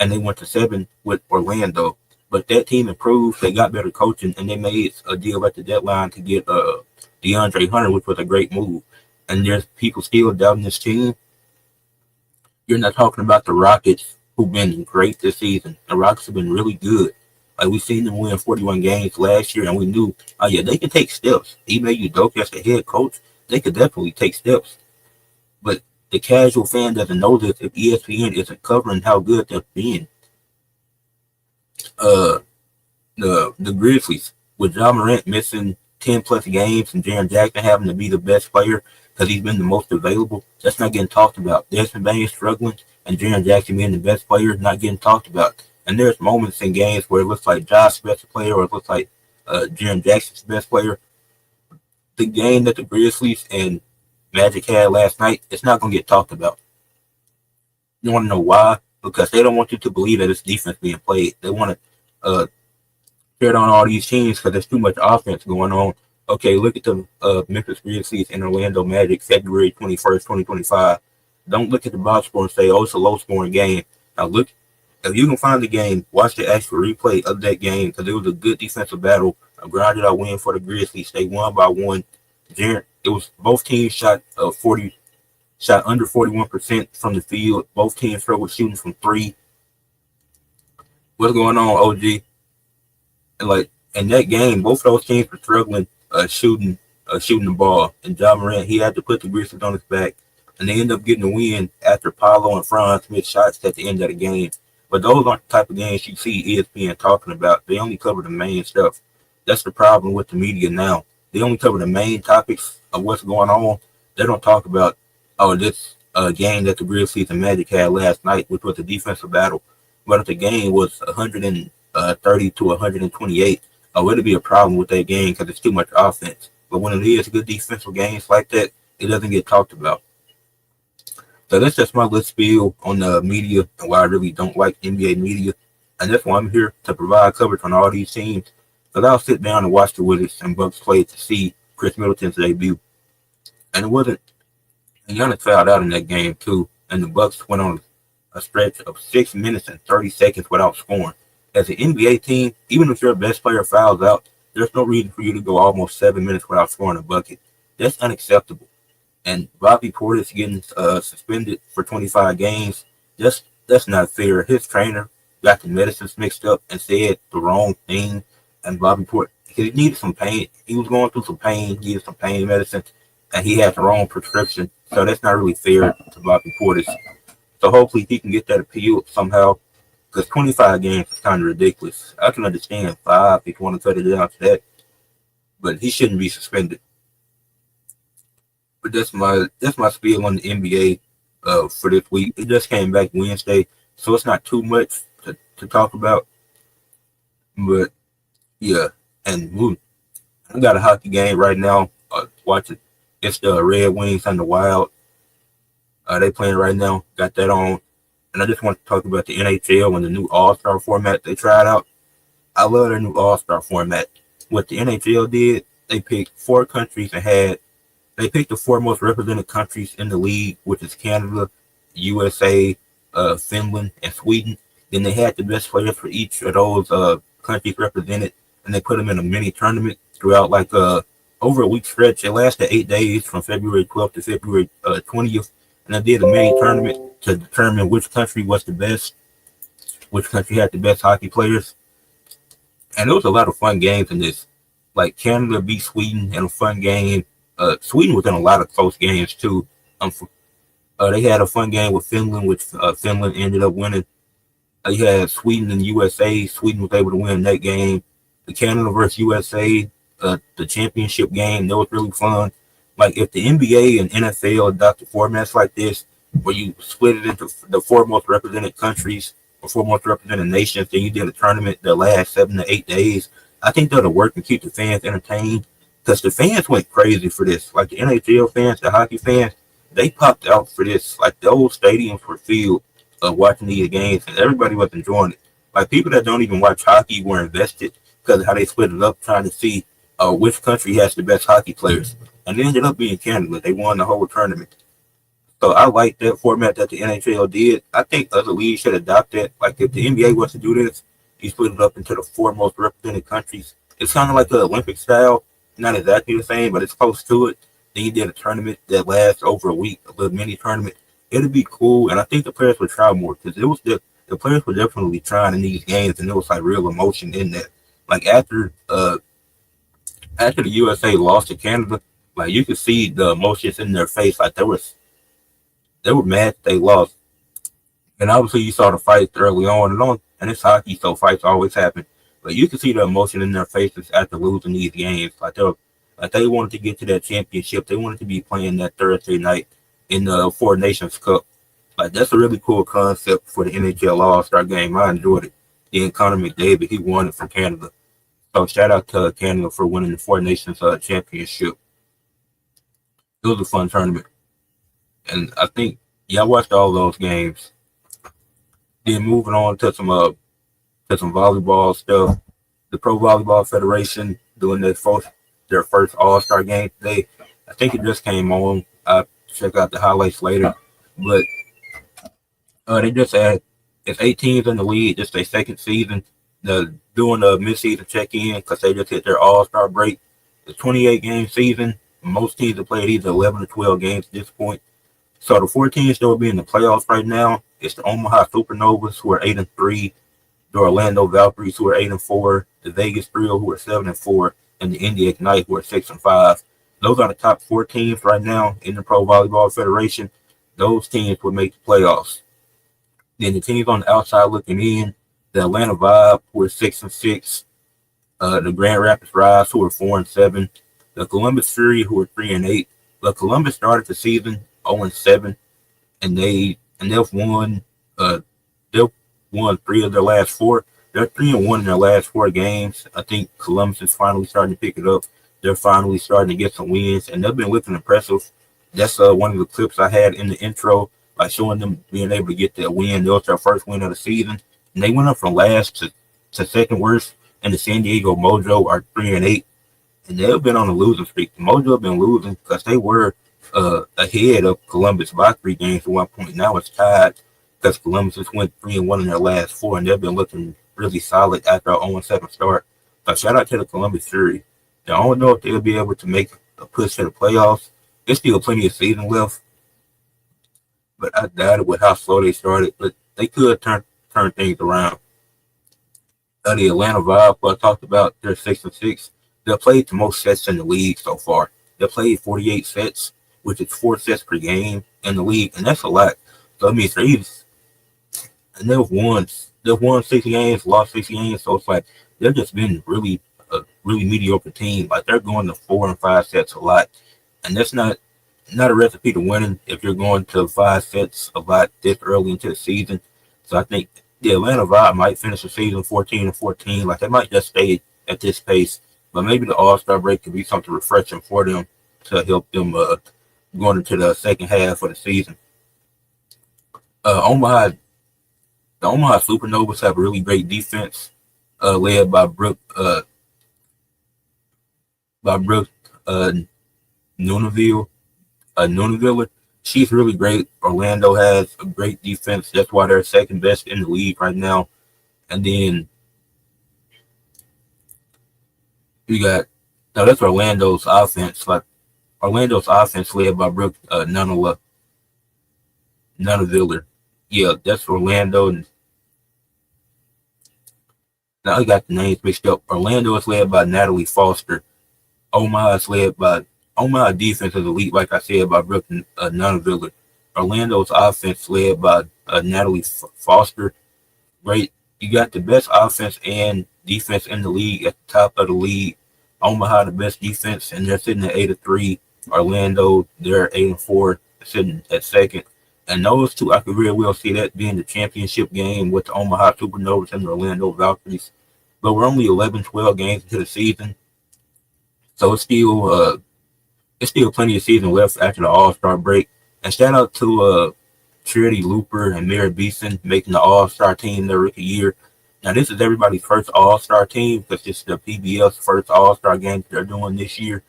and they went to 7 with Orlando. But that team improved. They got better coaching, and they made a deal at the deadline to get DeAndre Hunter, which was a great move. And there's people still doubting this team. You're not talking about the Rockets, who've been great this season. The Rockets have been really good. Like, we've seen them win 41 games last year, and we knew, oh yeah, they can take steps. Ime Udoka as the head coach, they could definitely take steps. But the casual fan doesn't know this if ESPN isn't covering how good they're being. The Grizzlies, with Ja Morant missing 10 plus games and Jaren Jackson having to be the best player because he's been the most available, that's not getting talked about. Desmond Bane struggling and Jaren Jackson being the best player, not getting talked about. And there's moments in games where it looks like Josh's best player or it looks like Jaren Jackson's best player. The game that the Grizzlies and Magic had last night, it's not going to get talked about. You want to know why? Because they don't want you to believe that it's defense being played. They want to tear down all these teams because there's too much offense going on. Okay, look at the Memphis Grizzlies and Orlando Magic, February 21st, 2025. Don't look at the box score and say, oh, it's a low-scoring game. Now, look, if you can find the game, watch the actual replay of that game because it was a good defensive battle, a grounded-out win for the Grizzlies. They won by 1. It was both teams shot under 41% from the field. Both teams struggled shooting from 3. What's going on, OG? And like in that game, both of those teams were struggling shooting the ball. And Ja Morant, he had to put the Grizzlies on his back, and they ended up getting a win after Paolo and Franz missed shots at the end of the game. But those aren't the type of games you see ESPN talking about. They only cover the main stuff. That's the problem with the media now. They only cover the main topics of what's going on. They don't talk about, oh, this game that the Grizzlies and Magic had last night, which was a defensive battle. But if the game was 130 to 128, it'd be a problem with that game because it's too much offense. But when it is good defensive games like that, it doesn't get talked about. So that's just my little spiel on the media and why I really don't like NBA media. And that's why I'm here to provide coverage on all these teams. Because I'll sit down and watch the Wizards and Bucks play to see Chris Middleton's debut. And it wasn't, and Giannis fouled out in that game too. And the Bucks went on a stretch of 6 minutes and 30 seconds without scoring. As an NBA team, even if your best player fouls out, there's no reason for you to go almost 7 minutes without scoring a bucket. That's unacceptable. And Bobby Portis getting suspended for 25 games, that's not fair. His trainer got the medicines mixed up and said the wrong thing. And Bobby Portis, he needed some pain. He was going through some pain, needed some pain medicine, and he had the wrong prescription. So that's not really fair to Bobby Portis. So hopefully he can get that appealed somehow, because 25 games is kind of ridiculous. I can understand 5 if you want to cut it down to that, but he shouldn't be suspended. But that's my spiel on the NBA for this week. It just came back Wednesday, so it's not too much to talk about. But yeah, and I got a hockey game right now. Watch it. It's the Red Wings and the Wild. They playing right now. Got that on. And I just want to talk about the NHL and the new All-Star format they tried out. I love their new All-Star format. What the NHL did, they picked 4 countries and they picked the 4 most represented countries in the league, which is Canada, USA, Finland, and Sweden. Then they had the best players for each of those countries represented, and they put them in a mini tournament throughout over a week stretch. It lasted 8 days from February 12th to February 20th, and they did a mini tournament to determine which country was the best, which country had the best hockey players. And there was a lot of fun games in this. Like Canada beat Sweden in a fun game. Sweden was in a lot of close games too. They had a fun game with Finland, which Finland ended up winning. They had Sweden and USA. Sweden was able to win that game. The Canada versus USA, the championship game, that was really fun. Like if the NBA and NFL adopted formats like this, where you split it into the 4 most represented countries or 4 most represented nations, then you did a tournament that lasts 7 to 8 days, I think that'll work and keep the fans entertained. Because the fans went crazy for this. Like the NHL fans, the hockey fans, they popped out for this. Like the old stadiums were filled watching these games, and everybody was enjoying it. Like people that don't even watch hockey were invested because of how they split it up, trying to see which country has the best hockey players. And it ended up being Canada. They won the whole tournament. So I like that format that the NHL did. I think other leagues should adopt that. Like if the NBA wants to do this, you split it up into the 4 most represented countries. It's kind of like the Olympic style. Not exactly the same, but it's close to it. Then you did a tournament that lasts over a week, a little mini tournament. It'd be cool, and I think the players would try more because it was the players were definitely trying in these games, and there was like real emotion in that. Like after the USA lost to Canada, like you could see the emotions in their face. Like they were mad they lost, and obviously you saw the fights early on, and it's hockey, so fights always happen. But you can see the emotion in their faces after losing these games. Like they wanted to get to that championship. They wanted to be playing that Thursday night in the 4 Nations Cup. Like that's a really cool concept for the NHL All-Star game. I enjoyed it. Then Connor McDavid, he won it for Canada. So shout out to Canada for winning the 4 Nations Championship. It was a fun tournament. And I think, I watched all those games. Then moving on to some volleyball stuff. The Pro Volleyball Federation doing their first All-Star game today. I think it just came on. I'll check out the highlights later. But they just had, it's 8 teams in the league, just their second season. They're doing a mid-season check-in because they just hit their All-Star break. It's a 28-game season. Most teams have played either 11 or 12 games at this point. So the 4 teams that will be in the playoffs right now, it's the Omaha Supernovas, who are 8-3, the Orlando Valkyries, who are 8-4, the Vegas Thrill, who are 7-4, and the Indy Ignite, who are 6-5. Those are the top 4 teams right now in the Pro Volleyball Federation. Those teams would make the playoffs. Then the teams on the outside looking in, the Atlanta Vibe, who are 6-6, the Grand Rapids Rise, who are 4-7, the Columbus Fury, who are 3-8. The Columbus started the season 0-7, and they've won 3 of their last 4. They're 3-1 in their last 4 games. I think Columbus is finally starting to pick it up. They're finally starting to get some wins, and they've been looking impressive. That's one of the clips I had in the intro, by showing them being able to get that win. That was their first win of the season, and they went up from last to second worst. And the San Diego Mojo are 3-8, and they've been on a losing streak. The Mojo have been losing because they were ahead of Columbus by 3 games at one point. Now it's tied because Columbus just went 3-1 in their last 4, and they've been looking really solid after an 0-7 start. But shout out to the Columbus Fury. Now, I don't know if they'll be able to make a push to the playoffs. There's still plenty of season left, but I doubt it with how slow they started. But they could turn things around. The Atlanta Vibe, who I talked about, they're 6-6. They played the most sets in the league so far. They played 48 sets, which is 4 sets per game in the league, and that's a lot. So it means they've won 60 games, lost 60 games. So it's like they've just been really a really mediocre team. Like they're going to 4 and 5 sets a lot, and that's not a recipe to winning if you're going to 5 sets a lot this early into the season. So I think the Atlanta Vibe might finish the season 14-14. Like they might just stay at this pace, but maybe the All-Star break could be something refreshing for them to help them going into the second half of the season. Omaha, the Omaha Supernovas have a really great defense, led by Brooke Nunaville. She's really great. Orlando has a great defense. That's why they're second best in the league right now. And then you got that's Orlando's offense. Like Orlando's offense led by Brooke Nunaville. Yeah, that's Orlando. And now I got the names mixed up. Orlando is led by Natalie Foster. Omaha defense is elite, like I said, by Brooke Nunaville. Orlando's offense led by Natalie Foster. Great. You got the best offense and defense in the league at the top of the league. Omaha, the best defense, and they're sitting at 8-3. Orlando, they're 8-4, sitting at second. And those two, I could really well see that being the championship game with the Omaha Supernovas and the Orlando Valkyries. But we're only 11-12 games into the season, so it's still plenty of season left after the All-Star break. And shout out to Charity Looper and Mary Beeson making the All-Star team their rookie year. Now, this is everybody's first All-Star team because this is the PBL's first All-Star game they're doing this year.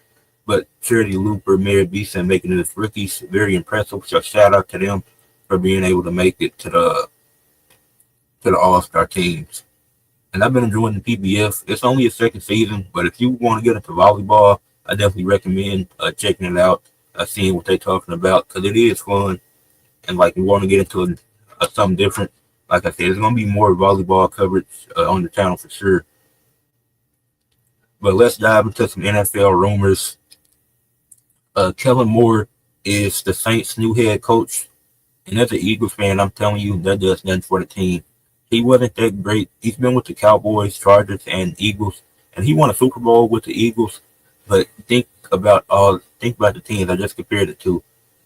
But Charity Looper, Mary Beeson making it as rookies, very impressive. So shout out to them for being able to make it to the All-Star teams. And I've been enjoying the PBF. It's only a second season, but if you want to get into volleyball, I definitely recommend checking it out, seeing what they're talking about, because it is fun. And like, we want to get into something different. Like I said, there's going to be more volleyball coverage on the channel for sure. But let's dive into some NFL rumors. Kellen Moore is the Saints' new head coach. And as an Eagles fan, I'm telling you, that does nothing for the team. He wasn't that great. He's been with the Cowboys, Chargers, and Eagles. And he won a Super Bowl with the Eagles. But think about the teams I just compared it to.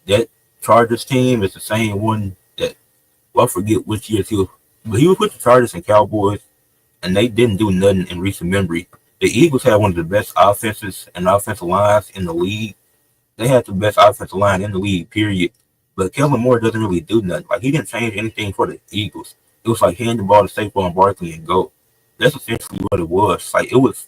That Chargers team is the same one that, well, I forget which years he was. But he was with the Chargers and Cowboys, and they didn't do nothing in recent memory. The Eagles had one of the best offenses and offensive lines in the league. They had the best offensive line in the league, period. But Kellen Moore doesn't really do nothing. Like, he didn't change anything for the Eagles. It was like hand the ball to Saquon Barkley and go. That's essentially what it was. Like, it was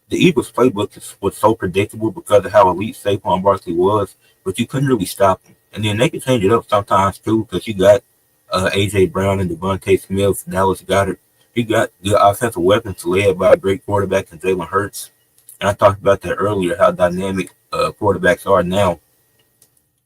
the Eagles playbook was so predictable because of how elite Saquon Barkley was, but you couldn't really stop him. And then they could change it up sometimes too, because you got A.J. Brown and Devontae Smith, Dallas Goedert. You got good offensive weapons led by a great quarterback in Jalen Hurts. And I talked about that earlier, how dynamic quarterbacks are now.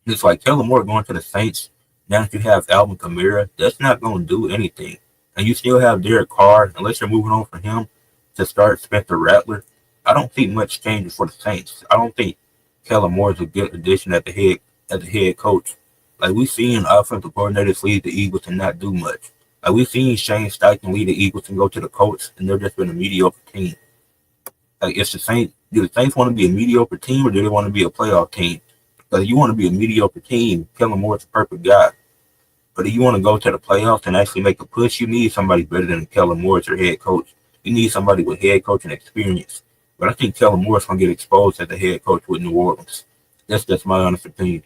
It's like Kellen Moore going to the Saints. Now that you have Alvin Kamara, that's not going to do anything. And you still have Derek Carr, unless you're moving on from him to start Spencer Rattler. I don't see much changes for the Saints. I don't think Kellen Moore is a good addition as the head coach. Like, we've seen offensive coordinators lead the Eagles and not do much. Like, we've seen Shane Steichen lead the Eagles and go to the Colts, and they've just been a mediocre team. Like, it's the Saints. Do the Saints want to be a mediocre team, or do they want to be a playoff team? Because if you want to be a mediocre team, Kellen Moore is the perfect guy. But if you want to go to the playoffs and actually make a push, you need somebody better than Kellen Moore as your head coach. You need somebody with head coaching experience. But I think Kellen Moore is going to get exposed as the head coach with New Orleans. That's my honest opinion.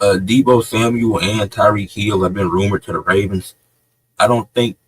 Deebo Samuel and Tyreek Hill have been rumored to the Ravens. I don't think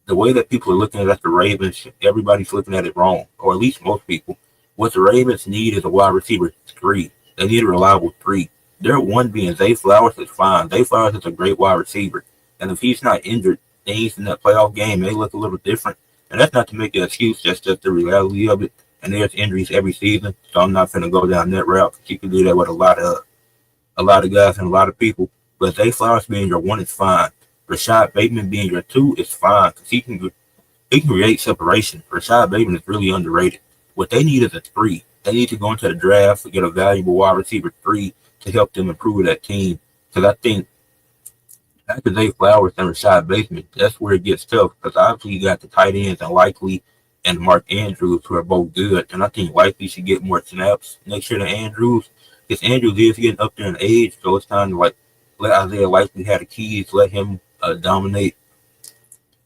the way that people are looking at the Ravens, everybody's looking at it wrong, or at least most people. What the Ravens need is a wide receiver 3. They need a reliable 3. Their one being Zay Flowers is fine. Zay Flowers is a great wide receiver. And if he's not injured, things in that playoff game may look a little different. And that's not to make an excuse, that's just the reality of it. And there's injuries every season, so I'm not gonna go down that route. You can do that with a lot of guys and a lot of people. But Zay Flowers being your one is fine. Rashad Bateman being your two is fine because he can create separation. Rashad Bateman is really underrated. What they need is a three. They need to go into the draft to get a valuable wide receiver three to help them improve that team. Because I think after Zay Flowers and Rashad Bateman, that's where it gets tough. Because obviously you got the tight ends and Likely and Mark Andrews who are both good. And I think Likely should get more snaps next year than Andrews. Because Andrews is getting up there in age, so it's time to like let Isaiah Likely have the keys, let him dominate.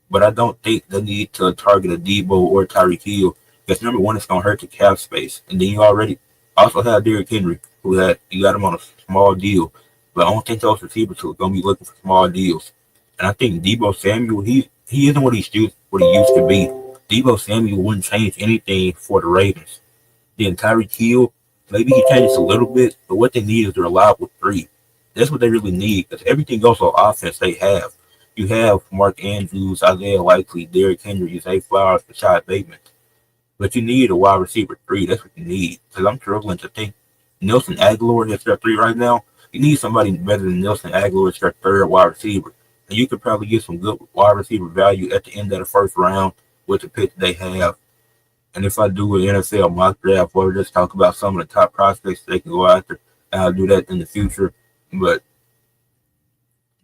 But I don't think they need to target a Debo or Tyreek Hill because number one, it's gonna hurt the cap space, and then you already also have Derrick Henry, you got him on a small deal, but I don't think those receivers are gonna be looking for small deals. And I think Debo Samuel, he isn't what he used to be. Debo Samuel wouldn't change anything for the Ravens. Then Tyreek Hill, maybe he changes a little bit, but what they need is a reliable three. That's what they really need because everything else on offense they have. You have Mark Andrews, Isaiah Likely, Derrick Henry, Zay Flowers, Rashad Bateman. But you need a wide receiver three. That's what you need. Because I'm struggling to think Nelson Aguilar is their three right now. You need somebody better than Nelson Aguilar as their third wide receiver. And you could probably get some good wide receiver value at the end of the first round with the pick they have. And if I do an NFL mock draft or just talk about some of the top prospects they can go after, I'll do that in the future. But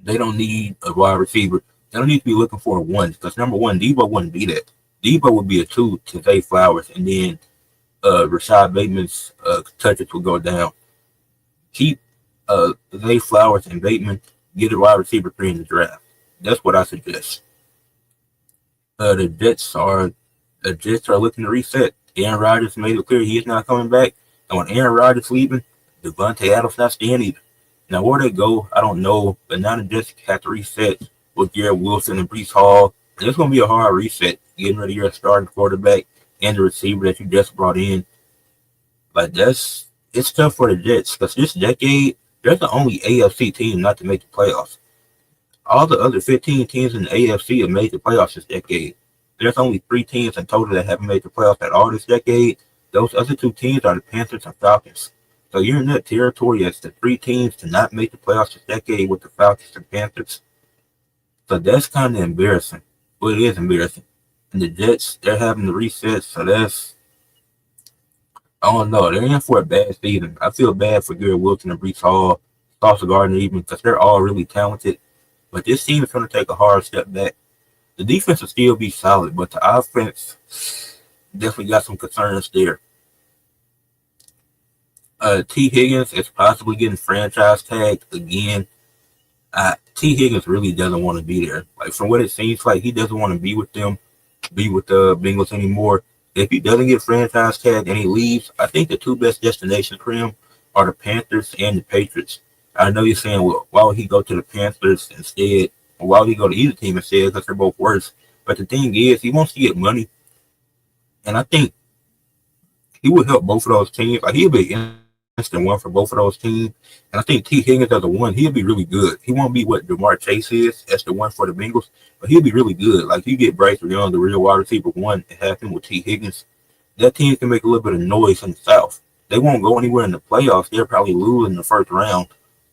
they don't need a wide receiver. They don't need to be looking for a one. Because number one, Debo wouldn't be that. Debo would be a two to Zay Flowers, and then Rashad Bateman's touches will go down. Keep Zay Flowers and Bateman, get a wide receiver three in the draft. That's what I suggest. The Jets are looking to reset. Aaron Rodgers made it clear he is not coming back. And when Aaron Rodgers leaving, Devontae Adams not staying either. Now, where they go, I don't know. But now the Jets have to reset with Garrett Wilson and Breece Hall. And it's going to be a hard reset, getting rid of your starting quarterback and the receiver that you just brought in. Like, it's tough for the Jets because this decade, they're the only AFC team not to make the playoffs. All the other 15 teams in the AFC have made the playoffs this decade. There's only 3 teams in total that haven't made the playoffs at all this decade. Those other 2 teams are the Panthers and Falcons. So you're in that territory as the 3 teams to not make the playoffs this decade with the Falcons and Panthers. So that's kind of embarrassing. Well, it is embarrassing. And the Jets, they're having the reset, so I don't know. They're in for a bad season. I feel bad for Garrett Wilson and Breece Hall, Sauce Gardner even, because they're all really talented. But this team is going to take a hard step back. The defense will still be solid, but the offense definitely got some concerns there. T. Higgins is possibly getting franchise tagged again. T. Higgins really doesn't want to be there. Like, from what it seems like, he doesn't want to be with the Bengals anymore. If he doesn't get franchise tagged and he leaves, I think the 2 best destinations for him are the Panthers and the Patriots. I know you're saying, well, why would he go to the Panthers instead? Or why would he go to either team instead? Because they're both worse. But the thing is, he wants to get money. And I think he would help both of those teams. Like, he'll be instant one for both of those teams. And I think T. Higgins as a one, he'll be really good. He won't be what Jamar Chase is as the one for the Bengals, but he'll be really good. Like, you get Bryce Young, the real wide receiver one, and have him with T. Higgins. That team can make a little bit of noise in the South. They won't go anywhere in the playoffs. They'll probably lose in the first round,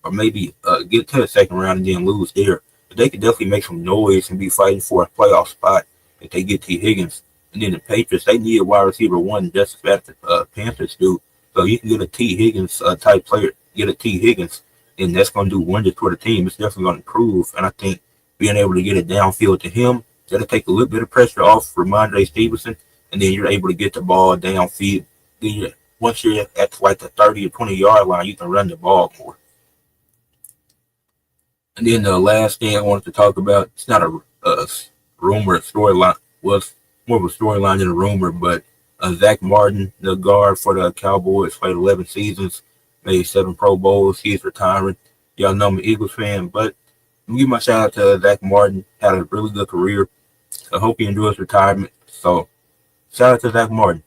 or maybe get to the second round and then lose there. But they could definitely make some noise and be fighting for a playoff spot if they get T. Higgins. And then the Patriots, they need a wide receiver one just as bad as the Panthers do. So you can get a T. Higgins type player, get a T. Higgins, and that's going to do wonders for the team. It's definitely going to improve. And I think being able to get it downfield to him, that'll take a little bit of pressure off Ramondre Stevenson, and then you're able to get the ball downfield. Then once you're at like the 30 or 20-yard line, you can run the ball more. And then the last thing I wanted to talk about, it's not a rumor, a storyline, was more of a storyline than a rumor, but Zach Martin, the guard for the Cowboys, played 11 seasons, made 7 Pro Bowls. He's retiring. Y'all know I'm an Eagles fan, but let me give my shout out to Zach Martin. Had a really good career. I hope he enjoys retirement. So, shout out to Zach Martin.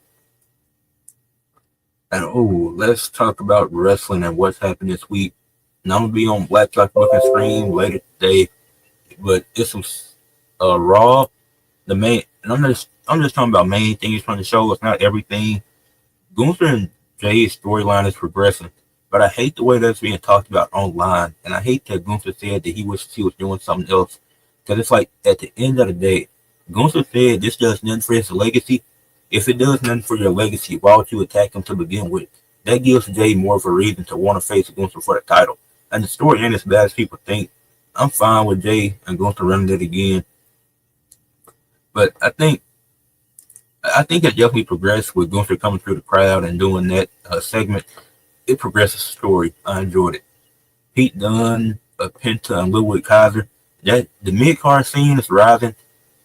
And let's talk about wrestling and what's happened this week. Now I'm gonna be on Black Clock Booking Stream later today, but this was Raw. The main, and I'm I'm just talking about main things from the show. It's not everything. Gunther and Jay's storyline is progressing, but I hate the way that's being talked about online, and I hate that Gunther said that he wishes he was doing something else. Because it's like at the end of the day, Gunther said this does nothing for his legacy. If it does nothing for your legacy, why would you attack him to begin with? That gives Jay more of a reason to want to face Gunther for the title. And the story ain't as bad as people think. I'm fine with Jay and Gunther running it again, but I think it definitely progressed with Gunther coming through the crowd and doing that segment. It progresses the story. I enjoyed it. Pete Dunne, Penta, and Ludwig Kaiser. That the mid card scene is rising,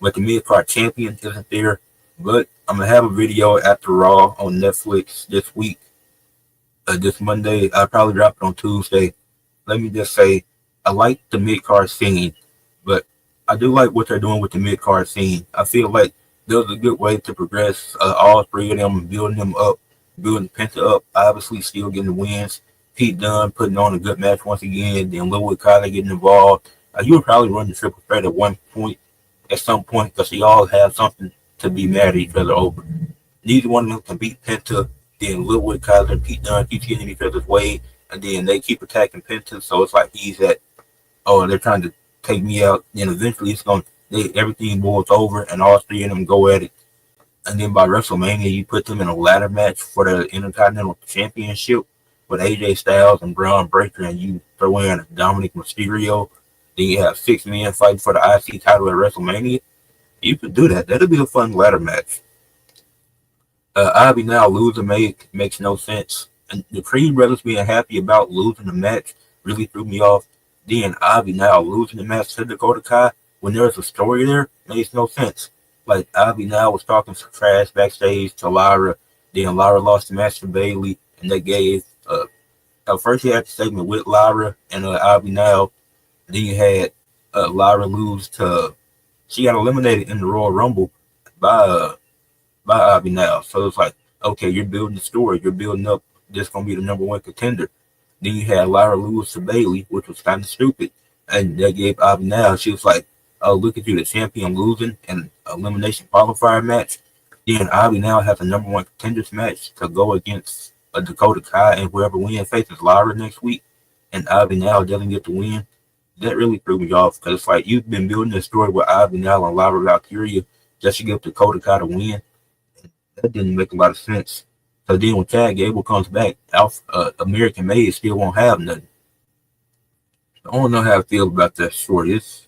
but the mid card champion isn't there. But I'm gonna have a video after Raw on Netflix this week, this Monday. I'll probably drop it on Tuesday. Let me just say, I like the mid card scene, but I do like what they're doing with the mid card scene. I feel like there was a good way to progress all three of them, building them up, building Penta up. Obviously, still getting the wins. Pete Dunne putting on a good match once again. Then Ludwig Kaiser getting involved. You would probably run the triple threat at one point, at some point, because they all have something to be mad at each other over. Neither one of them can beat Penta. Then Ludwig Kaiser and Pete Dunne keep getting in each other's way, and then they keep attacking Penta. So it's like he's at, oh, they're trying to take me out. Then eventually it's going to, everything boils over, and all three of them go at it. And then by WrestleMania, you put them in a ladder match for the Intercontinental Championship with AJ Styles and Braun Breaker, and you throw in Dominic Mysterio. Then you have 6 men fighting for the IC title at WrestleMania. You could do that. That'd be a fun ladder match. Ivy now losing makes no sense. And the Creed brothers being happy about losing the match really threw me off. Then Ivy now losing the match to Dakota Kai when there's a story there makes no sense. Like Ivy now was talking some trash backstage to Lyra. Then Lyra lost the match to Bayley, and they gave first you had the segment with Lyra and Ivy now. Then you had Lyra lose to, she got eliminated in the Royal Rumble by Ivy now. So it's like, okay, you're building the story, you're building up this gonna be the number one contender. Then you had Lyra lose to Bayley, which was kind of stupid, and they gave Ivy now. She was like, oh, look at you, the champion losing an elimination qualifier match. Then Ivy now has a number one contenders match to go against Dakota Kai, and whoever wins faces Lyra next week. And Ivy now doesn't get the win. That really threw me off because it's like you've been building a story with Ivy now and Lyra Valkyria just to give Dakota Kai to win. That didn't make a lot of sense. So then when Chad Gable comes back, American Made still won't have nothing. I don't know how I feel about that story. It's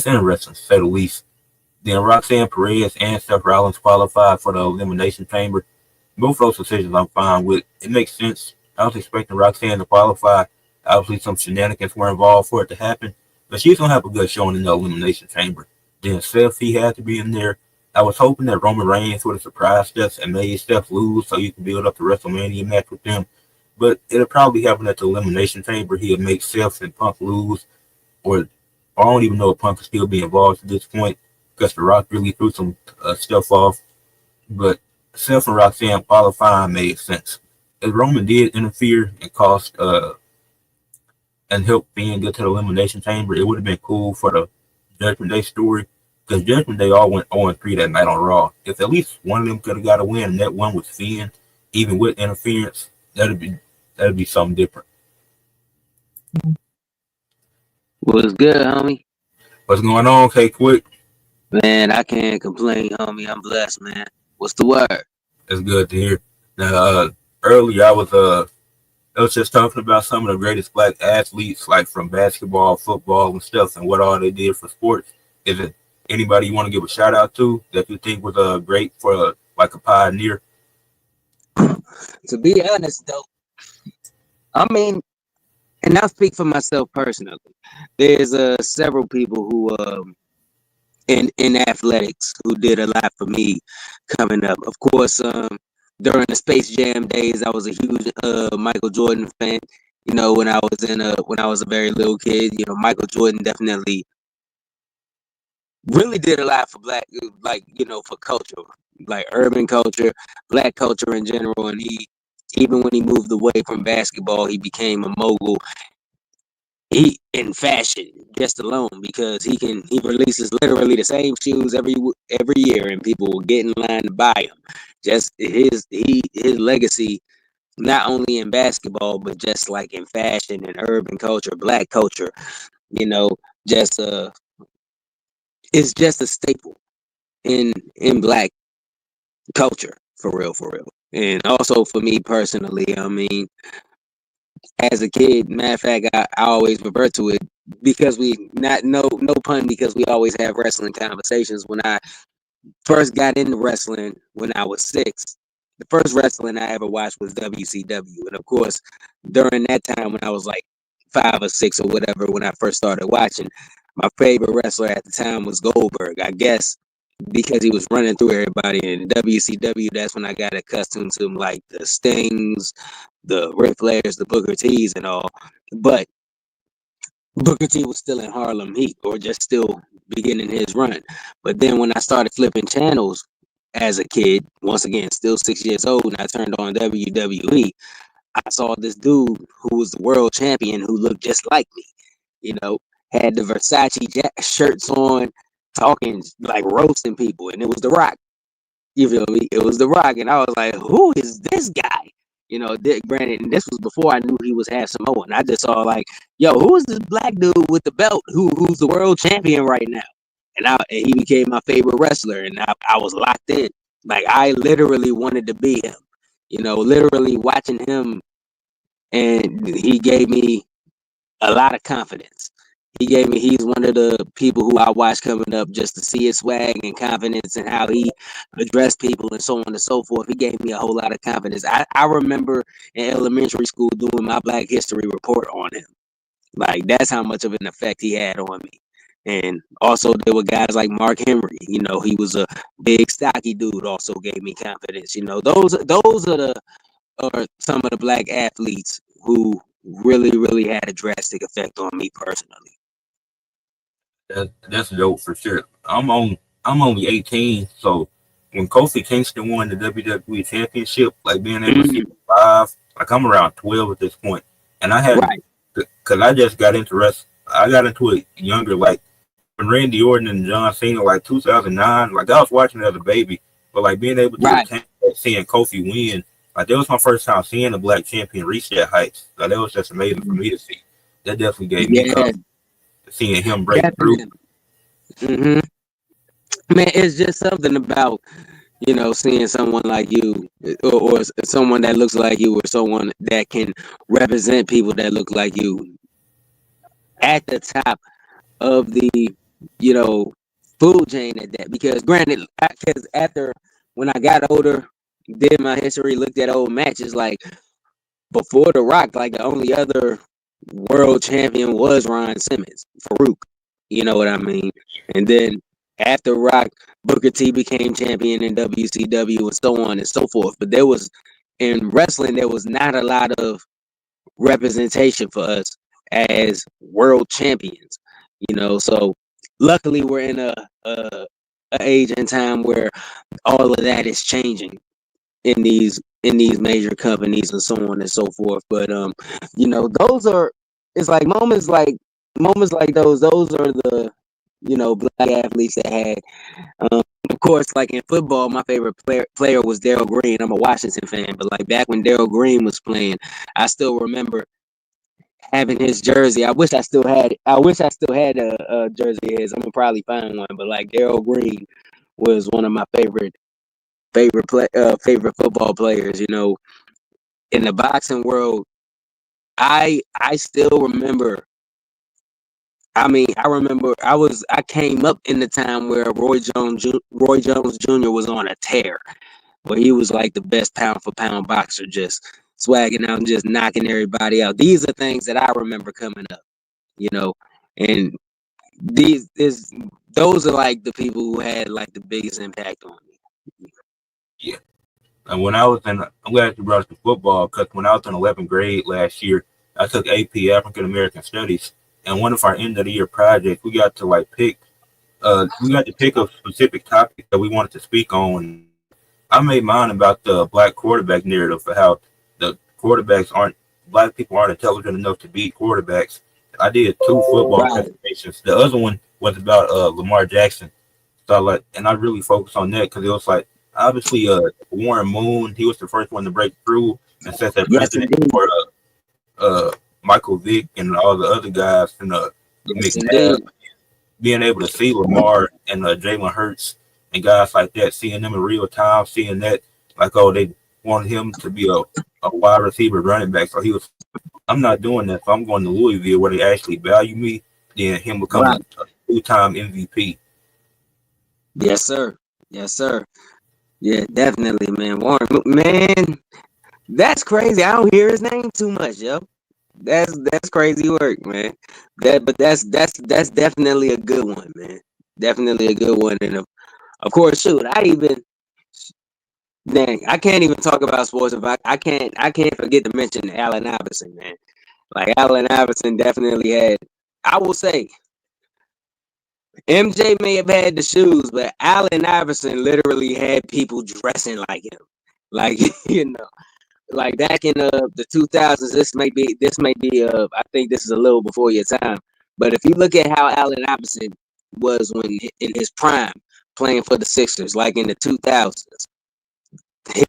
interesting, to say the least. Then Roxanne Perez and Seth Rollins qualified for the Elimination Chamber. Both those decisions I'm fine with. It makes sense. I was expecting Roxanne to qualify. Obviously, some shenanigans were involved for it to happen, but she's going to have a good showing in the Elimination Chamber. Then Seth, he had to be in there. I was hoping that Roman Reigns would have surprised us and made Seth lose so you can build up the WrestleMania match with them. But it'll probably happen at the Elimination Chamber. He'll make Seth and Punk lose, or I don't even know if Punk could still be involved at this point because The Rock really threw some stuff off. But Seth and Roxanne qualifying made sense. If Roman did interfere and cost and help Finn get to the Elimination Chamber, it would have been cool for the Judgment Day story. Because Judgment Day all went 0-3 that night on Raw. If at least one of them could have got a win, and that one was Finn, even with interference, that'd be something different. What's good, homie? What's going on, K Quick? Man, I can't complain, homie. I'm blessed, man. What's the word? It's good to hear. Now, earlier I was just talking about some of the greatest black athletes, like from basketball, football, and stuff, and what all they did for sports. Is it anybody you want to give a shout out to that you think was great for like a pioneer? To be honest, though, I mean, and I'll speak for myself personally. There's several people who in athletics who did a lot for me coming up. Of course, during the Space Jam days, I was a huge Michael Jordan fan. You know, when I was a very little kid, you know, Michael Jordan definitely really did a lot for black, like, you know, for culture, like urban culture, black culture in general. And even when he moved away from basketball, he became a mogul he in fashion just alone because he releases literally the same shoes every year and people will get in line to buy them. Just his legacy, not only in basketball but just like in fashion and urban culture, black culture, you know, just it's just a staple in black culture for real. And also for me personally, I mean, as a kid, matter of fact, I always revert to it because we not no pun because we always have wrestling conversations. When I first got into wrestling when I was 6, the first wrestling I ever watched was WCW, and of course, during that time when I was like 5 or 6 or whatever, when I first started watching, my favorite wrestler at the time was Goldberg. I guess because he was running through everybody in WCW. That's when I got accustomed to like the Stings, the Ric Flairs, the Booker T's, and all. But Booker T was still in Harlem Heat or just still beginning his run. But then when I started flipping channels as a kid, once again, still 6 years old, and I turned on WWE, I saw this dude who was the world champion who looked just like me, you know, had the Versace shirts on, talking like roasting people, and it was The Rock. You feel me? It was The Rock, and I was like, "Who is this guy?" You know, granted, and this was before I knew he was half Samoan. I just saw like, "Yo, who is this black dude with the belt? Who's the world champion right now?" And he became my favorite wrestler, and I was locked in. Like I literally wanted to be him. You know, literally watching him, and he gave me a lot of confidence. He's one of the people who I watched coming up just to see his swag and confidence and how he addressed people and so on and so forth. He gave me a whole lot of confidence. I remember in elementary school doing my Black History report on him. Like that's how much of an effect he had on me. And also there were guys like Mark Henry. You know, he was a big stocky dude, also gave me confidence. You know, those are some of the black athletes who really had a drastic effect on me personally. That's dope for sure. I'm only 18, so when Kofi Kingston won the WWE Championship, like being able to see him live, like I'm around 12 at this point, and I had Right. because I just got into wrestling. I got into it younger, like when Randy Orton and John Cena, like 2009. Like I was watching it as a baby, but like being able to Right. seeing Kofi win, like that was my first time seeing a black champion reach that heights. Like that was just amazing for me to see. That definitely gave me Yeah, confidence, seeing him break through. definitely. Hmm. Man, it's just something about, you know, seeing someone like you or someone that looks like you or someone that can represent people that look like you at the top of the, you know, food chain at that. Because granted, because after when I got older, did my history, looked at old matches, like before The Rock, like the only other world champion was Ron Simmons, Farouk. You know what I mean? And then after Rock, Booker T became champion in WCW and so on and so forth. But there was in wrestling, there was not a lot of representation for us as world champions. You know, so luckily we're in a age and time where all of that is changing in these major companies and so on and so forth. But you know, those are it's like moments like those are the, you know, black athletes that had of course, like in football, my favorite player was Darryl Green. I'm a Washington fan, but like back when Darryl Green was playing, I still remember having his jersey. I wish I still had a jersey of his. I'm gonna probably find one, but like Darryl Green was one of my favorite football players. You know, in the boxing world, I still remember. I mean, I came up in the time where Roy Jones Jr. was on a tear, where he was like the best pound for pound boxer, just swagging out and just knocking everybody out. These are things that I remember coming up, you know, and those are like the people who had like the biggest impact on me. Yeah. And when I was I'm glad you brought up the football because when I was in 11th grade last year, I took AP African American Studies, and one of our end of the year projects, we got to pick a specific topic that we wanted to speak on. I made mine about the black quarterback narrative for how the black people aren't intelligent enough to beat quarterbacks, I did 2 football Right. presentations. The other one was about Lamar Jackson. So like, and I really focused on that because it was like obviously Warren Moon, he was the first one to break through and set that Yes, precedent indeed. for Michael Vick and all the other guys and Yes, McNabb. indeed. Being able to see Lamar and Jalen Hurts and guys like that, seeing them in real time, seeing that like, oh, they wanted him to be a wide receiver running back. So he was, I'm not doing that. So I'm going to Louisville where they actually value me. Then him becoming Right. a 2-time MVP. Yes, sir. Yes, sir. Yeah, definitely, man. Warren, man, that's crazy. I don't hear his name too much, yo. That's crazy work, man. But that's definitely a good one, man. Definitely a good one, and of course, shoot, I can't even talk about sports if I can't forget to mention Allen Iverson, man. Like Allen Iverson definitely had. I will say, MJ may have had the shoes, but Allen Iverson literally had people dressing like him. Like you know, like back in the 2000s. This may be I think this is a little before your time. But if you look at how Allen Iverson was when in his prime playing for the Sixers, like in the 2000s,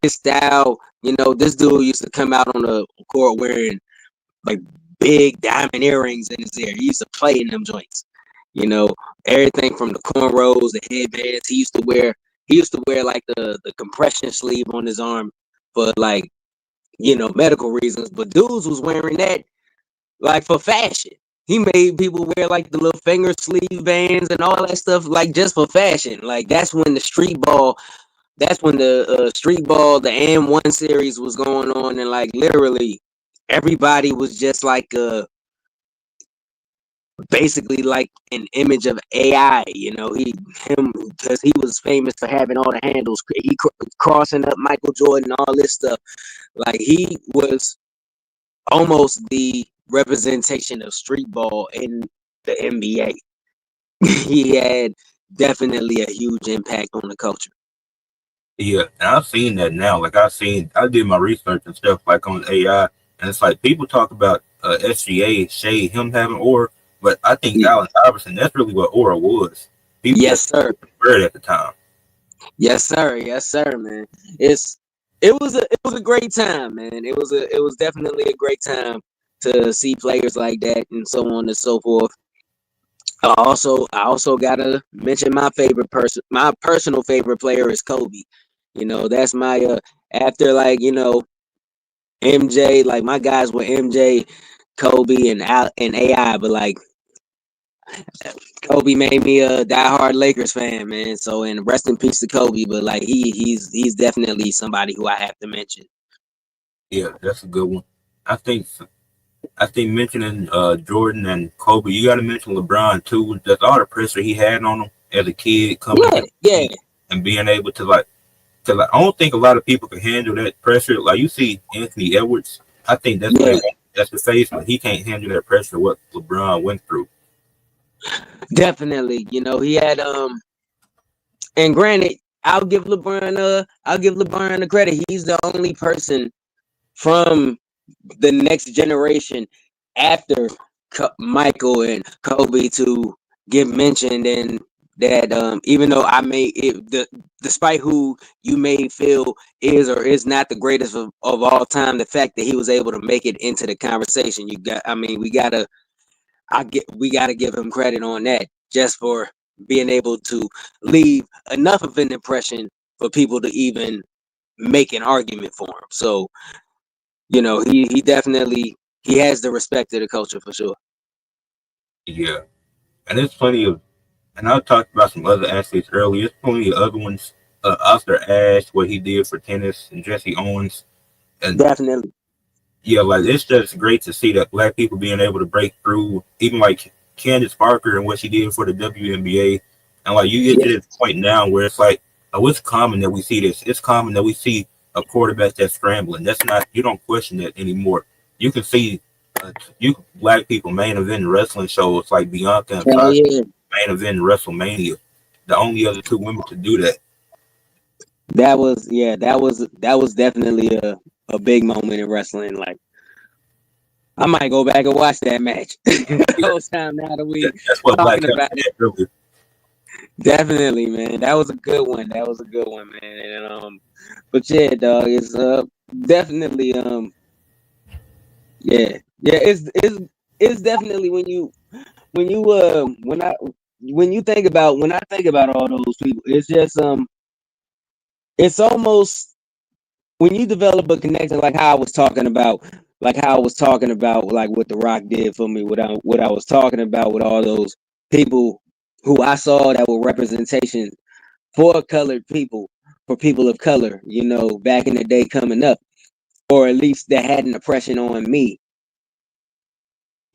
his style, this dude used to come out on the court wearing like big diamond earrings in his ear. He used to play in them joints. Everything from the cornrows, the headbands. He used to wear like the compression sleeve on his arm for like, medical reasons. But dudes was wearing that like for fashion. He made people wear like the little finger sleeve bands and all that stuff, like just for fashion. Like that's when the street ball, the AND1 series was going on, and like literally everybody was just like basically like an image of AI. Because he was famous for having all the handles, he crossing up Michael Jordan, all this stuff. Like he was almost the representation of street ball in the NBA. He had definitely a huge impact on the culture. Yeah, and I've seen that now. Like I did my research and stuff like on AI, and it's like people talk about SGA, Shea, him having aura, but I think Allen Iverson, that's really what aura was. People Yes, sir. bird at the time. Yes, sir. Yes, sir, man. It was a great time, man. It was definitely a great time to see players like that and so on and so forth. I also gotta mention my personal favorite player is Kobe. That's my after like MJ, like my guys were MJ, Kobe, and AI, but like Kobe made me a diehard Lakers fan, man. So, and rest in peace to Kobe. But like he's definitely somebody who I have to mention. Yeah, that's a good one. I think mentioning Jordan and Kobe, you got to mention LeBron too. That's all the pressure he had on him as a kid coming up and being able to because I don't think a lot of people can handle that pressure. Like you see Anthony Edwards, I think that's the face, but he can't handle that pressure. What LeBron went through. Definitely, he had and granted, I'll give LeBron the credit. He's the only person from the next generation after Michael and Kobe to get mentioned, and that even though despite who you may feel is or is not the greatest of all time, the fact that he was able to make it into the conversation, we gotta give him credit on that, just for being able to leave enough of an impression for people to even make an argument for him. So, he definitely has the respect of the culture for sure. Yeah, and there's plenty of, and I talked about some other athletes earlier. There's plenty of other ones. Oscar Ashe, what he did for tennis, and Jesse Owens, and Definitely. yeah, like it's just great to see that black people being able to break through, even like Candace Parker and what she did for the WNBA. And like you get to this point now where it's like, oh, it's common that we see this. It's common that we see a quarterback that's scrambling. That's not, you don't question that anymore. You can see you black people main event wrestling shows like Bianca and Sasha main event WrestleMania. The only other 2 women to do that. That was definitely a big moment in wrestling. Like I might go back and watch that match. Whole time now that we That's what Black talking Panther about it. did earlier. Definitely, man. That was a good one. That was a good one, man. And but yeah, dog, it's definitely yeah. Yeah, it's definitely when you when I think about all those people, it's just it's almost when you develop a connection like how I was talking about like what The Rock did for me, what I was talking about with all those people who I saw that were representation for colored people, for people of color, you know, back in the day coming up, or at least that had an impression on me.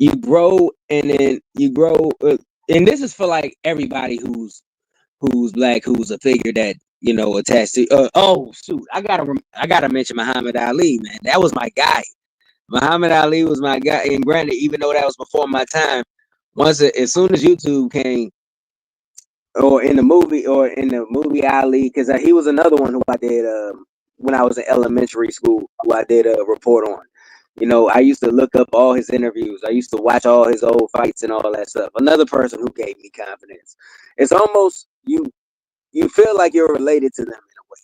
You grow and then you grow, and this is for like everybody who's black, who's a figure that you know attached to. Oh shoot, I gotta mention Muhammad Ali, man. That was my guy. Muhammad Ali was my guy, and granted, even though that was before my time, as soon as YouTube came, or in the movie Ali, because he was another one who I did when I was in elementary school, who I did a report on. You know, I used to look up all his interviews. I used to watch all his old fights and all that stuff. Another person who gave me confidence. It's almost you feel like you're related to them in a way.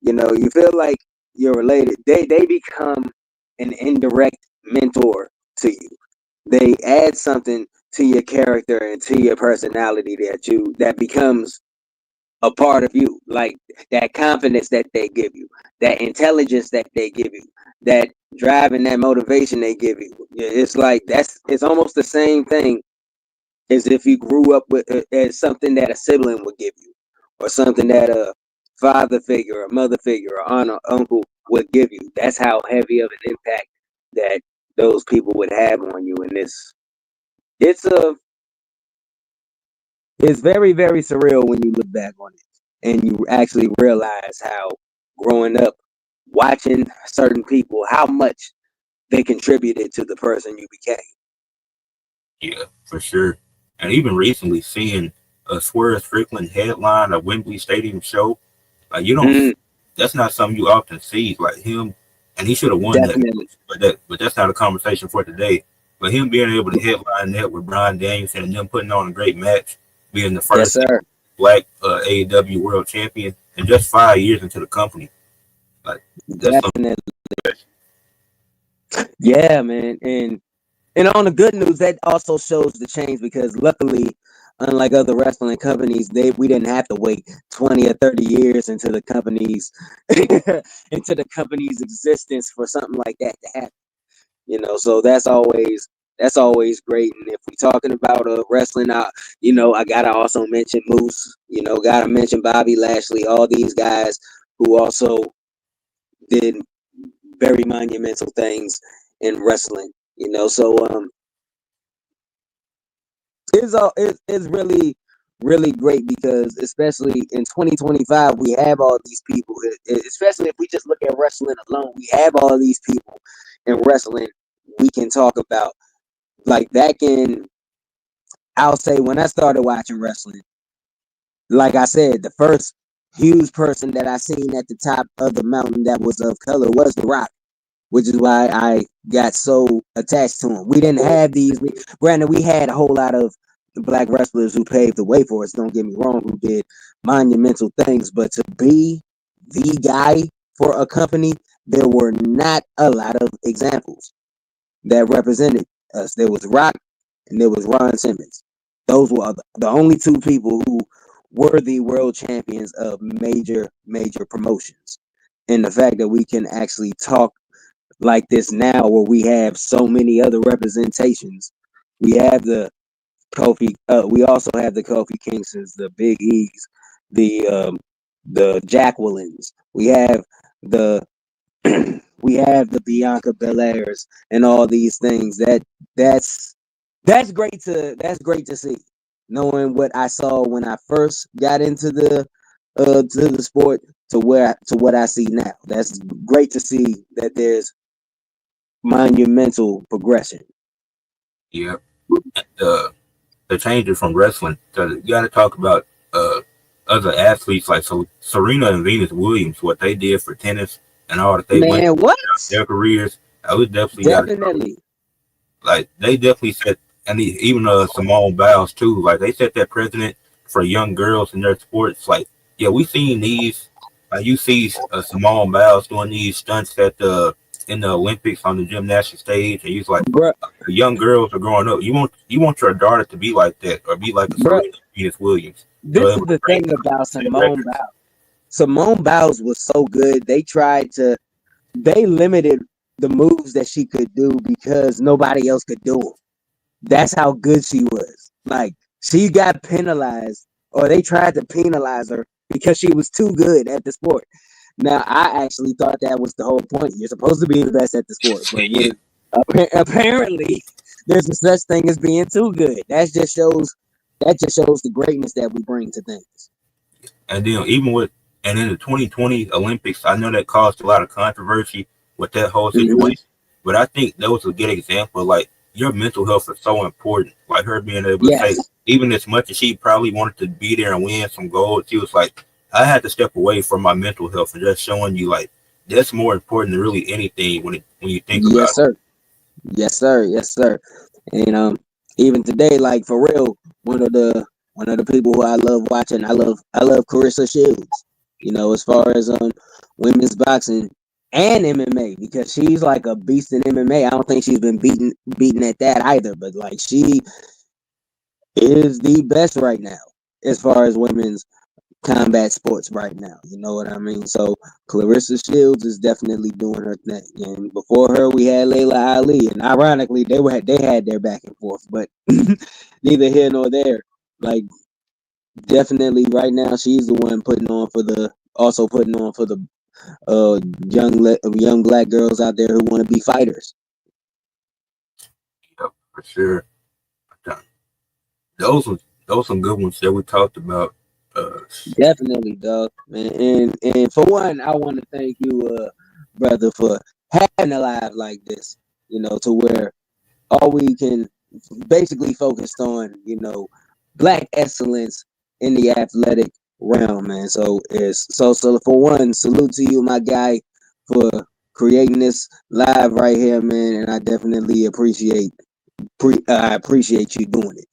You know, you feel like you're related. They become an indirect mentor to you. They add something to your character and to your personality that becomes a part of you, like that confidence that they give you, that intelligence that they give you, that drive and that motivation they give you. It's like it's almost the same thing as if you grew up with as something that a sibling would give you, or something that a father figure, a mother figure, or aunt or uncle would give you. That's how heavy of an impact that those people would have on you. And it's a it's very, very surreal when you look back on it and you actually realize how growing up watching certain people, how much they contributed to the person you became. Yeah, for sure. And even recently, seeing a Swerve Strickland headline a Wembley Stadium show, like you don't, Mm, that's not something you often see. Like him, and he should have won that, definitely. but that's not a conversation for today. But him being able to headline that with Brian Danielson and them putting on a great match, being the Yes, first sir. black AEW World Champion, and just 5 years into the company, like that's something. Definitely. Yeah, man. And on the good news, that also shows the change because luckily, unlike other wrestling companies, we didn't have to wait 20 or 30 years into the company's into the company's existence for something like that to happen. You know, so that's always great. And if we're talking about wrestling, you know, I gotta also mention Moose. You know, gotta mention Bobby Lashley. All these guys who also did very monumental things in wrestling. You know, so it's really really great because especially in 2025 we have all these people. Especially if we just look at wrestling alone, we have all these people in wrestling we can talk about. Like back in, I'll say when I started watching wrestling, like I said, the first huge person that I seen at the top of the mountain that was of color was The Rock, which is why I got so attached to him. We didn't have these. Granted, we had a whole lot of black wrestlers who paved the way for us. Don't get me wrong, who did monumental things, but to be the guy for a company, there were not a lot of examples that represented us. There was Rock and there was Ron Simmons. Those were the only two people who were the world champions of major promotions. And the fact that we can actually talk like this now, where we have so many other representations, we have the Kofi. We also have the Kofi Kingstons, the Big E's, the Jacquelines. We have the we have the Bianca Belairs and all these things. That's that's great to see. Knowing what I saw when I first got into to the sport to what I see now. That's great to see that there's monumental progression. Yeah, the changes from wrestling. So you got to talk about other athletes like Serena and Venus Williams, what they did for tennis and all that they went Man, through what? their careers. I would definitely got to Definitely. Like they definitely set, and even Simone Biles too. Like they set that precedent for young girls in their sports. Like yeah, we seen these. Like you see Simone Biles doing these stunts at the in the Olympics on the gymnastic stage, and he's like, Bruh, the young girls are growing up. You want your daughter to be like that, or be like a bruh, Serena Venus Williams. this is the thing about Simone Biles. Simone Biles was so good. They limited the moves that she could do because nobody else could do them. That's how good she was. Like she got penalized, or they tried to penalize her because she was too good at the sport. Now, I actually thought that was the whole point. You're supposed to be the best at the sport, but apparently, there's a such thing as being too good. That just shows the greatness that we bring to things. And then and in the 2020 Olympics, I know that caused a lot of controversy with that whole situation. But I think that was a good example. Like your mental health is so important. Like her being able to say, even as much as she probably wanted to be there and win some gold, she was like, I had to step away from my mental health, and just showing you like that's more important than really anything when you think about it. Yes, sir. Yes, sir. And even today, like for real, one of the people who I love watching, I love Carissa Shields. As far as women's boxing and MMA, because she's like a beast in MMA. I don't think she's been beaten at that either, but like she is the best right now as far as women's combat sports right now. You know what I mean? So Clarissa Shields is definitely doing her thing. And before her, we had Layla Ali, and ironically, they had their back and forth, but neither here nor there. Like definitely right now, she's the one putting on for the young black girls out there who want to be fighters. Yep, for sure. Those were some good ones that we talked about. Definitely, dog. And for one, I want to thank you, brother, for having a live like this. To where all we can basically focus on, black excellence in the athletic realm, man. So for one, salute to you, my guy, for creating this live right here, man. And I definitely appreciate you doing it.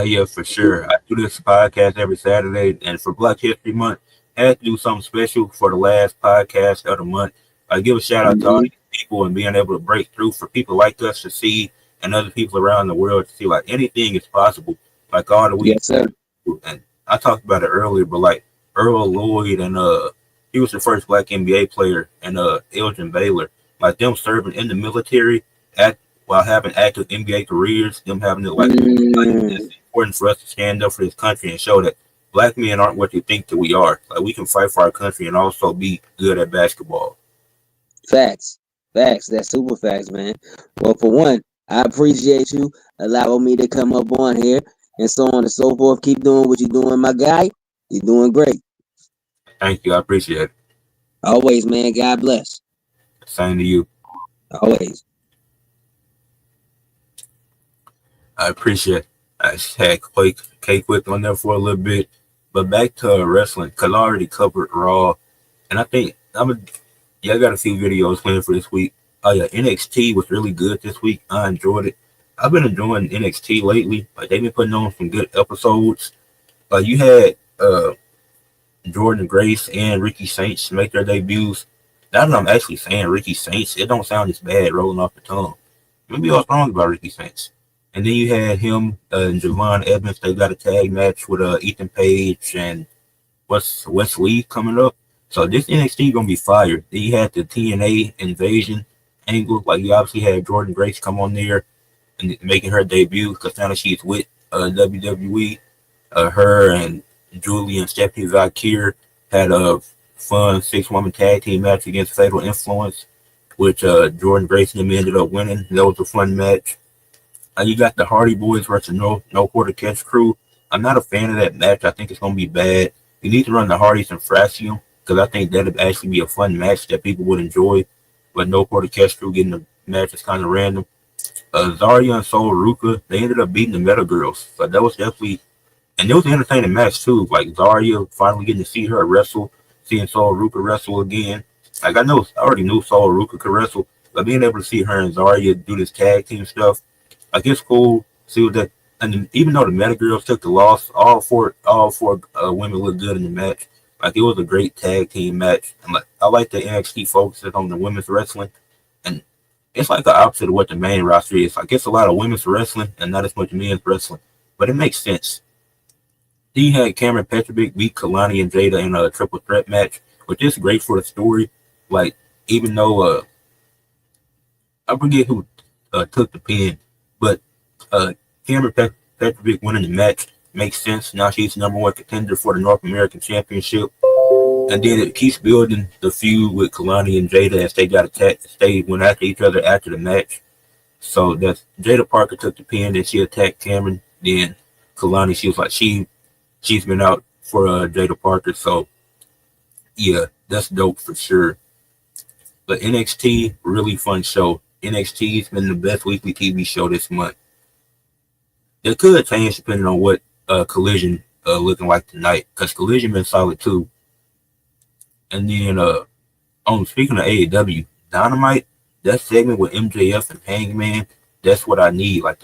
Yeah, for sure. I do this podcast every Saturday, and for Black History Month, I had to do something special for the last podcast of the month. I give a shout out to all these people and being able to break through for people like us to see, and other people around the world to see like anything is possible. Like all the week, yes, sir. And I talked about it earlier, but like Earl Lloyd and he was the first black NBA player, and Elgin Baylor, like them serving in the military while having active NBA careers, them having it like it's important for us to stand up for this country and show that black men aren't what you think that we are. Like we can fight for our country and also be good at basketball. Facts. That's super facts, man. Well, for one, I appreciate you allowing me to come up on here and so on and so forth. Keep doing what you're doing, my guy. You're doing great. Thank you. I appreciate it. Always, man. God bless. Same to you. Always. I appreciate it. I just had K-Quick on there for a little bit. But back to wrestling, because I already covered Raw. And I think I got a few videos planned for this week. Oh, yeah, NXT was really good this week. I enjoyed it. I've been enjoying NXT lately. Like, they've been putting on some good episodes. You had Jordan Grace and Ricky Saints make their debuts. Now that I'm actually saying Ricky Saints, it don't sound as bad rolling off the tongue. Maybe I was wrong about Ricky Saints. And then you had him and Javon Evans. They got a tag match with Ethan Page and Wes Lee coming up. So this NXT gonna be fire. Then you had the TNA invasion angle. Like you obviously had Jordan Grace come on there and making her debut because now that she's with WWE. Her and Julie and Stephanie Valkyrie had a fun 6-woman tag team match against Fatal Influence, which Jordan Grace and them ended up winning. That was a fun match. You got the Hardy Boys versus No Quarter Catch Crew. I'm not a fan of that match. I think it's going to be bad. You need to run the Hardys and Frasium because I think that would actually be a fun match that people would enjoy. But No Quarter Catch Crew getting the match is kind of random. Zarya and Sol Ruka, they ended up beating the Meta Girls. So that was definitely, and it was an entertaining match too. Like Zarya finally getting to see her wrestle, seeing Sol Ruka wrestle again. Like I already knew Sol Ruka could wrestle, But being able to see her and Zarya do this tag team stuff, like it's cool. See what that, and then even though the Meta Girls took the loss, all four women looked good in the match. Like it was a great tag team match. And like I like the NXT focuses on the women's wrestling, and it's like the opposite of what the main roster is. Like it's a lot of women's wrestling and not as much men's wrestling, but it makes sense. He had Cameron Petrovic beat Kalani and Jada in a triple threat match, which is great for the story. Like even though I forget who took the pin, but Cameron Petrovic winning the match makes sense. Now she's the number one contender for the North American Championship. And then it keeps building the feud with Kalani and Jada as they got attacked. They went after each other after the match. So that's Jada Parker took the pin, then she attacked Cameron. Then Kalani, she was like she's been out for Jada Parker. So yeah, that's dope for sure. But NXT, really fun show. NXT's been the best weekly TV show this month. It could change depending on what Collision looking like tonight, because Collision been solid too. And then speaking of AEW, Dynamite, that segment with MJF and Hangman, that's what I need. Like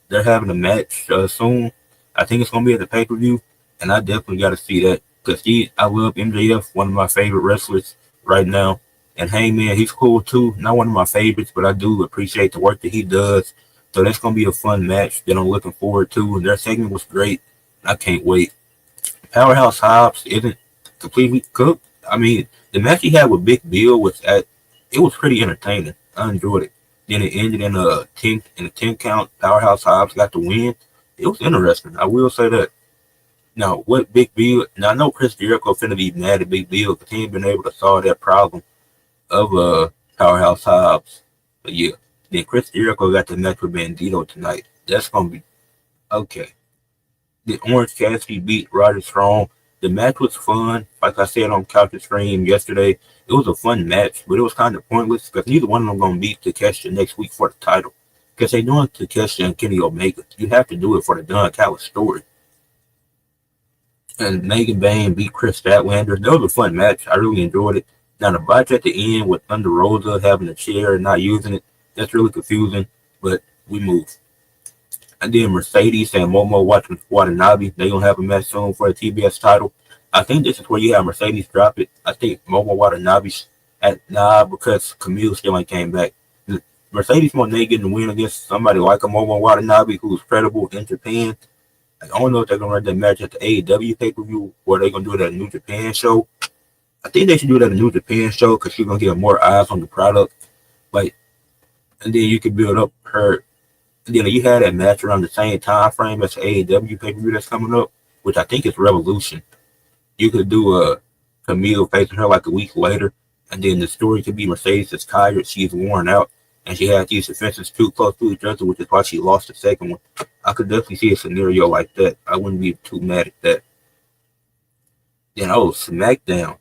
they're having a match soon. I think it's gonna be at the pay-per-view, and I definitely got to see that because I love MJF, one of my favorite wrestlers right now. And Hangman, he's cool too. Not one of my favorites, but I do appreciate the work that he does. So that's gonna be a fun match that I'm looking forward to. And their segment was great. I can't wait. Powerhouse Hobbs isn't completely cooked. I mean, the match he had with Big Bill it was pretty entertaining. I enjoyed it. Then it ended in a 10 count. Powerhouse Hobbs got the win. It was interesting. I will say that. Now, what Big Bill? Now I know Chris Jericho finna be mad at Big Bill because he ain't been able to solve that problem of Powerhouse Hobbs. But yeah, then Chris Jericho got the match with Bandito tonight. That's gonna be okay. The Orange Cassidy beat Roderick Strong. The match was fun. Like I said on Couch to Stream yesterday, it was a fun match, but it was kind of pointless because neither one of them gonna beat Takeshita next week for the title. Because they doing Takeshita and Kenny Omega. You have to do it for the Don Callis story. And Megan Bayne beat Chris Statlander. That was a fun match. I really enjoyed it. Now the botch at the end with Thunder Rosa having a chair and not using it, that's really confusing, but we move. And then Mercedes and Momo Watanabe, they gonna have a match soon for the TBS title. I think this is where you have Mercedes drop it. I think Momo Watanabe's because Camille still ain't came back. Mercedes Moné getting the win against somebody like a Momo Watanabe who's credible in Japan. I don't know if they're gonna run that match at the AEW pay-per-view or they're gonna do it at a New Japan show. I think they should do it at a New Japan show because you're gonna get more eyes on the product. Like, and then you can build up her. And then you had that match around the same time frame as the AEW pay-per-view that's coming up, which I think is Revolution. You could do a Camille facing her like a week later, and then the story could be Mercedes is tired, she's worn out, and she had these defenses too close to each other, which is why she lost the second one. I could definitely see a scenario like that. I wouldn't be too mad at that. Then SmackDown.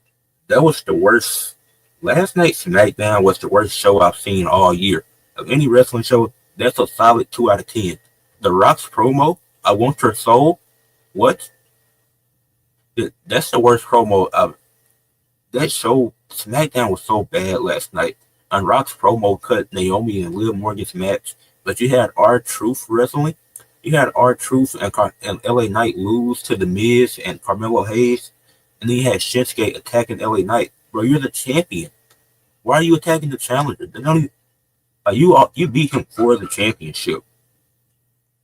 That was the worst. Last night's SmackDown was the worst show I've seen all year. Of any wrestling show, that's a solid 2 out of 10. The Rock's promo, I Want Your Soul. What? That's the worst promo I've. That show, SmackDown was so bad last night. And Rock's promo cut Naomi and Liv Morgan's match, but you had R-Truth wrestling. You had R-Truth and LA Knight lose to The Miz and Carmelo Hayes. And then you had Shinsuke attacking LA Knight. Bro, you're the champion. Why are you attacking the challenger? You beat him for the championship.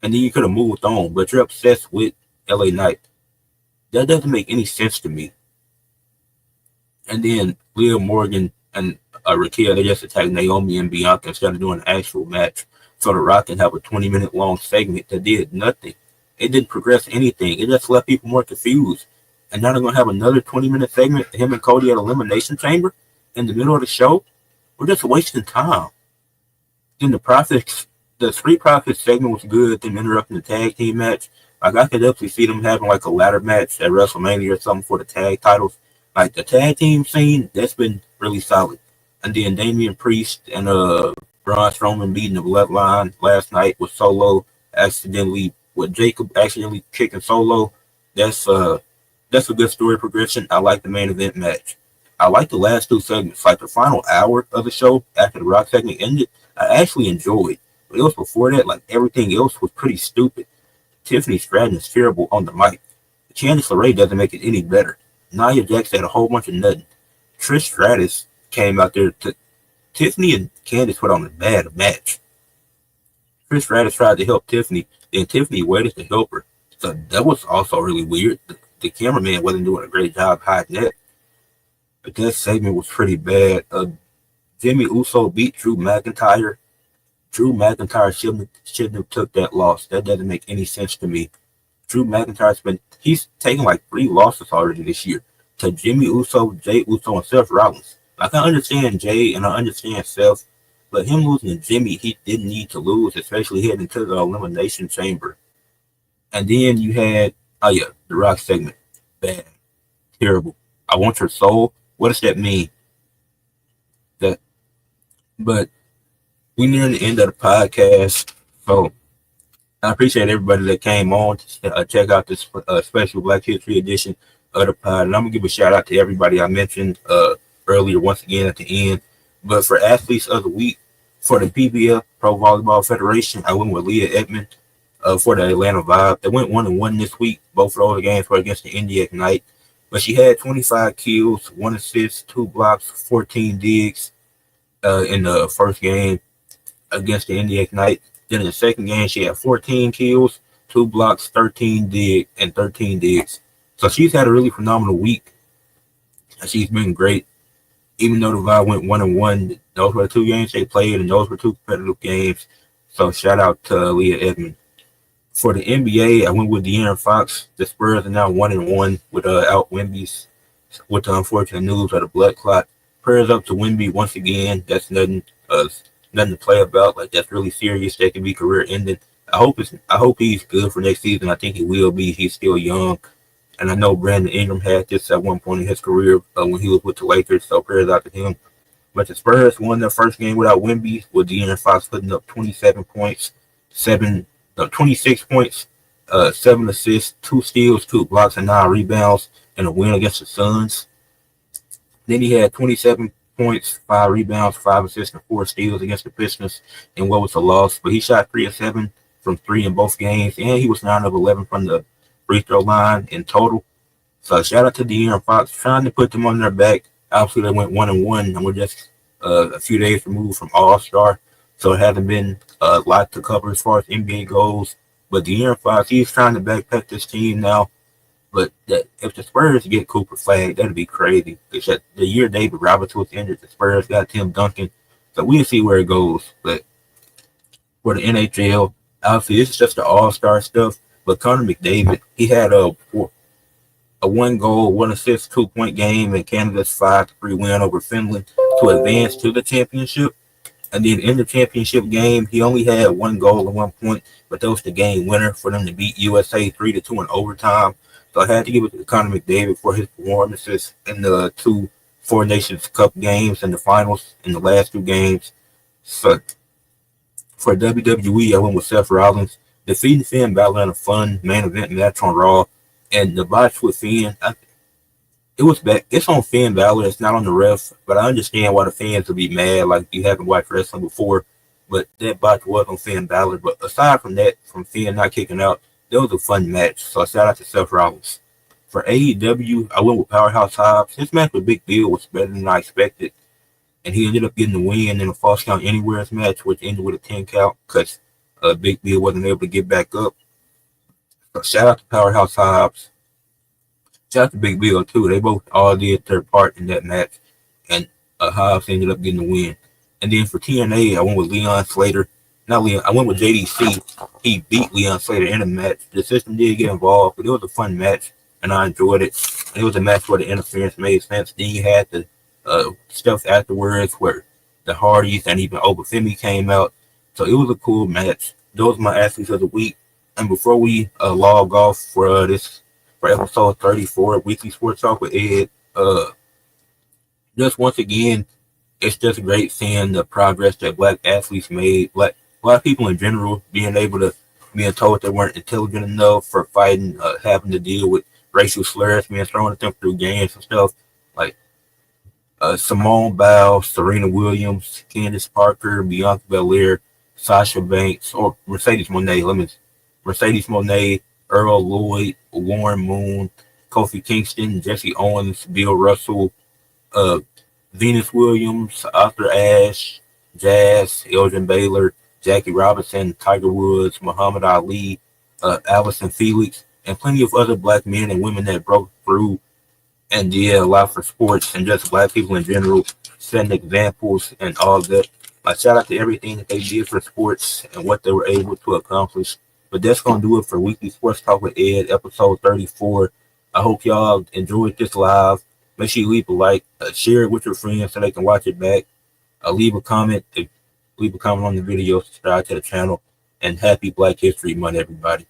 And then you could have moved on, but you're obsessed with LA Knight. That doesn't make any sense to me. And then Liv Morgan and Raquel, they just attacked Naomi and Bianca instead of doing an actual match. So The Rock can have a 20-minute long segment that did nothing. It didn't progress anything. It just left people more confused. And now they're going to have another 20-minute segment, him and Cody at Elimination Chamber in the middle of the show. We're just wasting time. Then the Street Profits segment was good, them interrupting the tag team match. Like, I could definitely see them having like a ladder match at WrestleMania or something for the tag titles. Like, the tag team scene, that's been really solid. And then Damian Priest and Braun Strowman beating the Bloodline last night with Jacob accidentally kicking Solo. That's a good story progression. I like the main event match. I like the last two segments, like the final hour of the show after the Rock segment ended. I actually enjoyed. But it was before that, like everything else was pretty stupid. Tiffany Stratton is terrible on the mic. Candice LeRae doesn't make it any better. Nia Jax had a whole bunch of nothing. Trish Stratus came out there to Tiffany and Candice put on a bad match. Trish Stratus tried to help Tiffany, then Tiffany waited to help her. So that was also really weird. The cameraman wasn't doing a great job hiding that. But that segment was pretty bad. Jimmy Uso beat Drew McIntyre. Drew McIntyre shouldn't have took that loss. That doesn't make any sense to me. Drew McIntyre's he's taken like 3 losses already this year to Jimmy Uso, Jay Uso, and Seth Rollins. Like, I understand Jay and I understand Seth, but him losing to Jimmy, he didn't need to lose, especially heading into the Elimination Chamber. And then you had, the Rock segment. Bad. Terrible. I want your soul. What does that mean? But we near the end of the podcast, so I appreciate everybody that came on to check out this special Black History edition of the pod. And I'm gonna give a shout out to everybody I mentioned earlier once again at the end. But for athletes of the week, for the PBF Pro Volleyball Federation, I went with Leah Edmond. For the Atlanta Vibe, they went 1-1 this week. Both of those games were against the Indy Ignite. But she had 25 kills, 1 assist, 2 blocks, 14 digs in the first game against the Indy Ignite. Then in the second game, she had 14 kills, 2 blocks, 13 digs. So she's had a really phenomenal week. And she's been great. Even though the Vibe went 1-1, those were the 2 games they played, and those were 2 competitive games. So shout out to Leah Edmond. For the NBA, I went with De'Aaron Fox. The Spurs are now 1-1 without Wemby's, with the unfortunate news of the blood clot. Prayers up to Wemby once again. That's nothing to play about. Like, that's really serious. That could be career ending. I hope he's good for next season. I think he will be. He's still young. And I know Brandon Ingram had this at one point in his career when he was with the Lakers. So prayers out to him. But the Spurs won their first game without Wemby, with De'Aaron Fox putting up 27 points, 26 points, 7 assists, 2 steals, 2 blocks, and 9 rebounds in a win against the Suns. Then he had 27 points, 5 rebounds, 5 assists, and 4 steals against the Pistons in what was a loss. But he shot 3 of 7 from 3 in both games, and he was 9 of 11 from the free throw line in total. So shout out to De'Aaron Fox, trying to put them on their back. Obviously, they went 1-1, and we're just a few days removed from All-Star. So it hasn't been a lot to cover as far as NBA goes. But De'Aaron Fox, he's trying to backpack this team now. But if the Spurs get Cooper Flag, that'd be crazy. It's that the year David Roberts was injured, the Spurs got Tim Duncan. So we'll see where it goes. But for the NHL, obviously this is just the All-Star stuff. But Connor McDavid, he had a 1 goal, 1 assist, 2-point game in Canada's 5-3 win over Finland to advance to the championship. And then in the championship game, he only had 1 goal and 1 point, but that was the game winner for them to beat USA 3-2 in overtime. So I had to give it to Connor McDavid for his performances in the 2 Four Nations Cup games and the finals in the last 2 games. So for WWE, I went with Seth Rollins, defeating Finn Balor in a fun main event match on Raw. And the botch with Finn, it was bad. It's on Finn Balor. It's not on the ref. But I understand why the fans would be mad. Like, you haven't watched wrestling before. But that botch was on Finn Balor. But aside from that, from Finn not kicking out, that was a fun match. So shout out to Seth Rollins. For AEW, I went with Powerhouse Hobbs. His match with Big Bill was better than I expected. And he ended up getting the win in a False Count Anywhere's match, which ended with a 10 count because Big Bill wasn't able to get back up. So shout out to Powerhouse Hobbs. Shout out to Big Bill too. They both all did their part in that match, and Hobbs ended up getting the win. And then for TNA, I went with Leon Slater. Not Leon. I went with JDC. He beat Leon Slater in the match. The system did get involved, but it was a fun match, and I enjoyed it. And it was a match where the interference made sense. Then you had the stuff afterwards where the Hardys and even Obafemi came out. So it was a cool match. Those are my athletes of the week. And before we log off for episode 34 of Weekly Sports Talk with Ed, just once again, it's just great seeing the progress that Black athletes made. Black people in general being told they weren't intelligent enough for fighting, having to deal with racial slurs being thrown at them through games and stuff. Like, Simone Biles, Serena Williams, Candace Parker, Bianca Belair, Sasha Banks, or Mercedes Moné. Mercedes Moné, Earl Lloyd, Warren Moon, Kofi Kingston, Jesse Owens, Bill Russell, uh, Venus Williams, Arthur Ashe, Jazz, Elgin Baylor, Jackie Robinson, Tiger Woods, Muhammad Ali, Allison Felix, and plenty of other black men and women that broke through and did a lot for sports and just black people in general, setting examples and all that. Like, shout out to everything that they did for sports and what they were able to accomplish. But that's going to do it for Weekly Sports Talk with Ed, episode 34. I hope y'all enjoyed this live. Make sure you leave a like, share it with your friends so they can watch it back. Leave a comment on the video, subscribe to the channel, and happy Black History Month, everybody.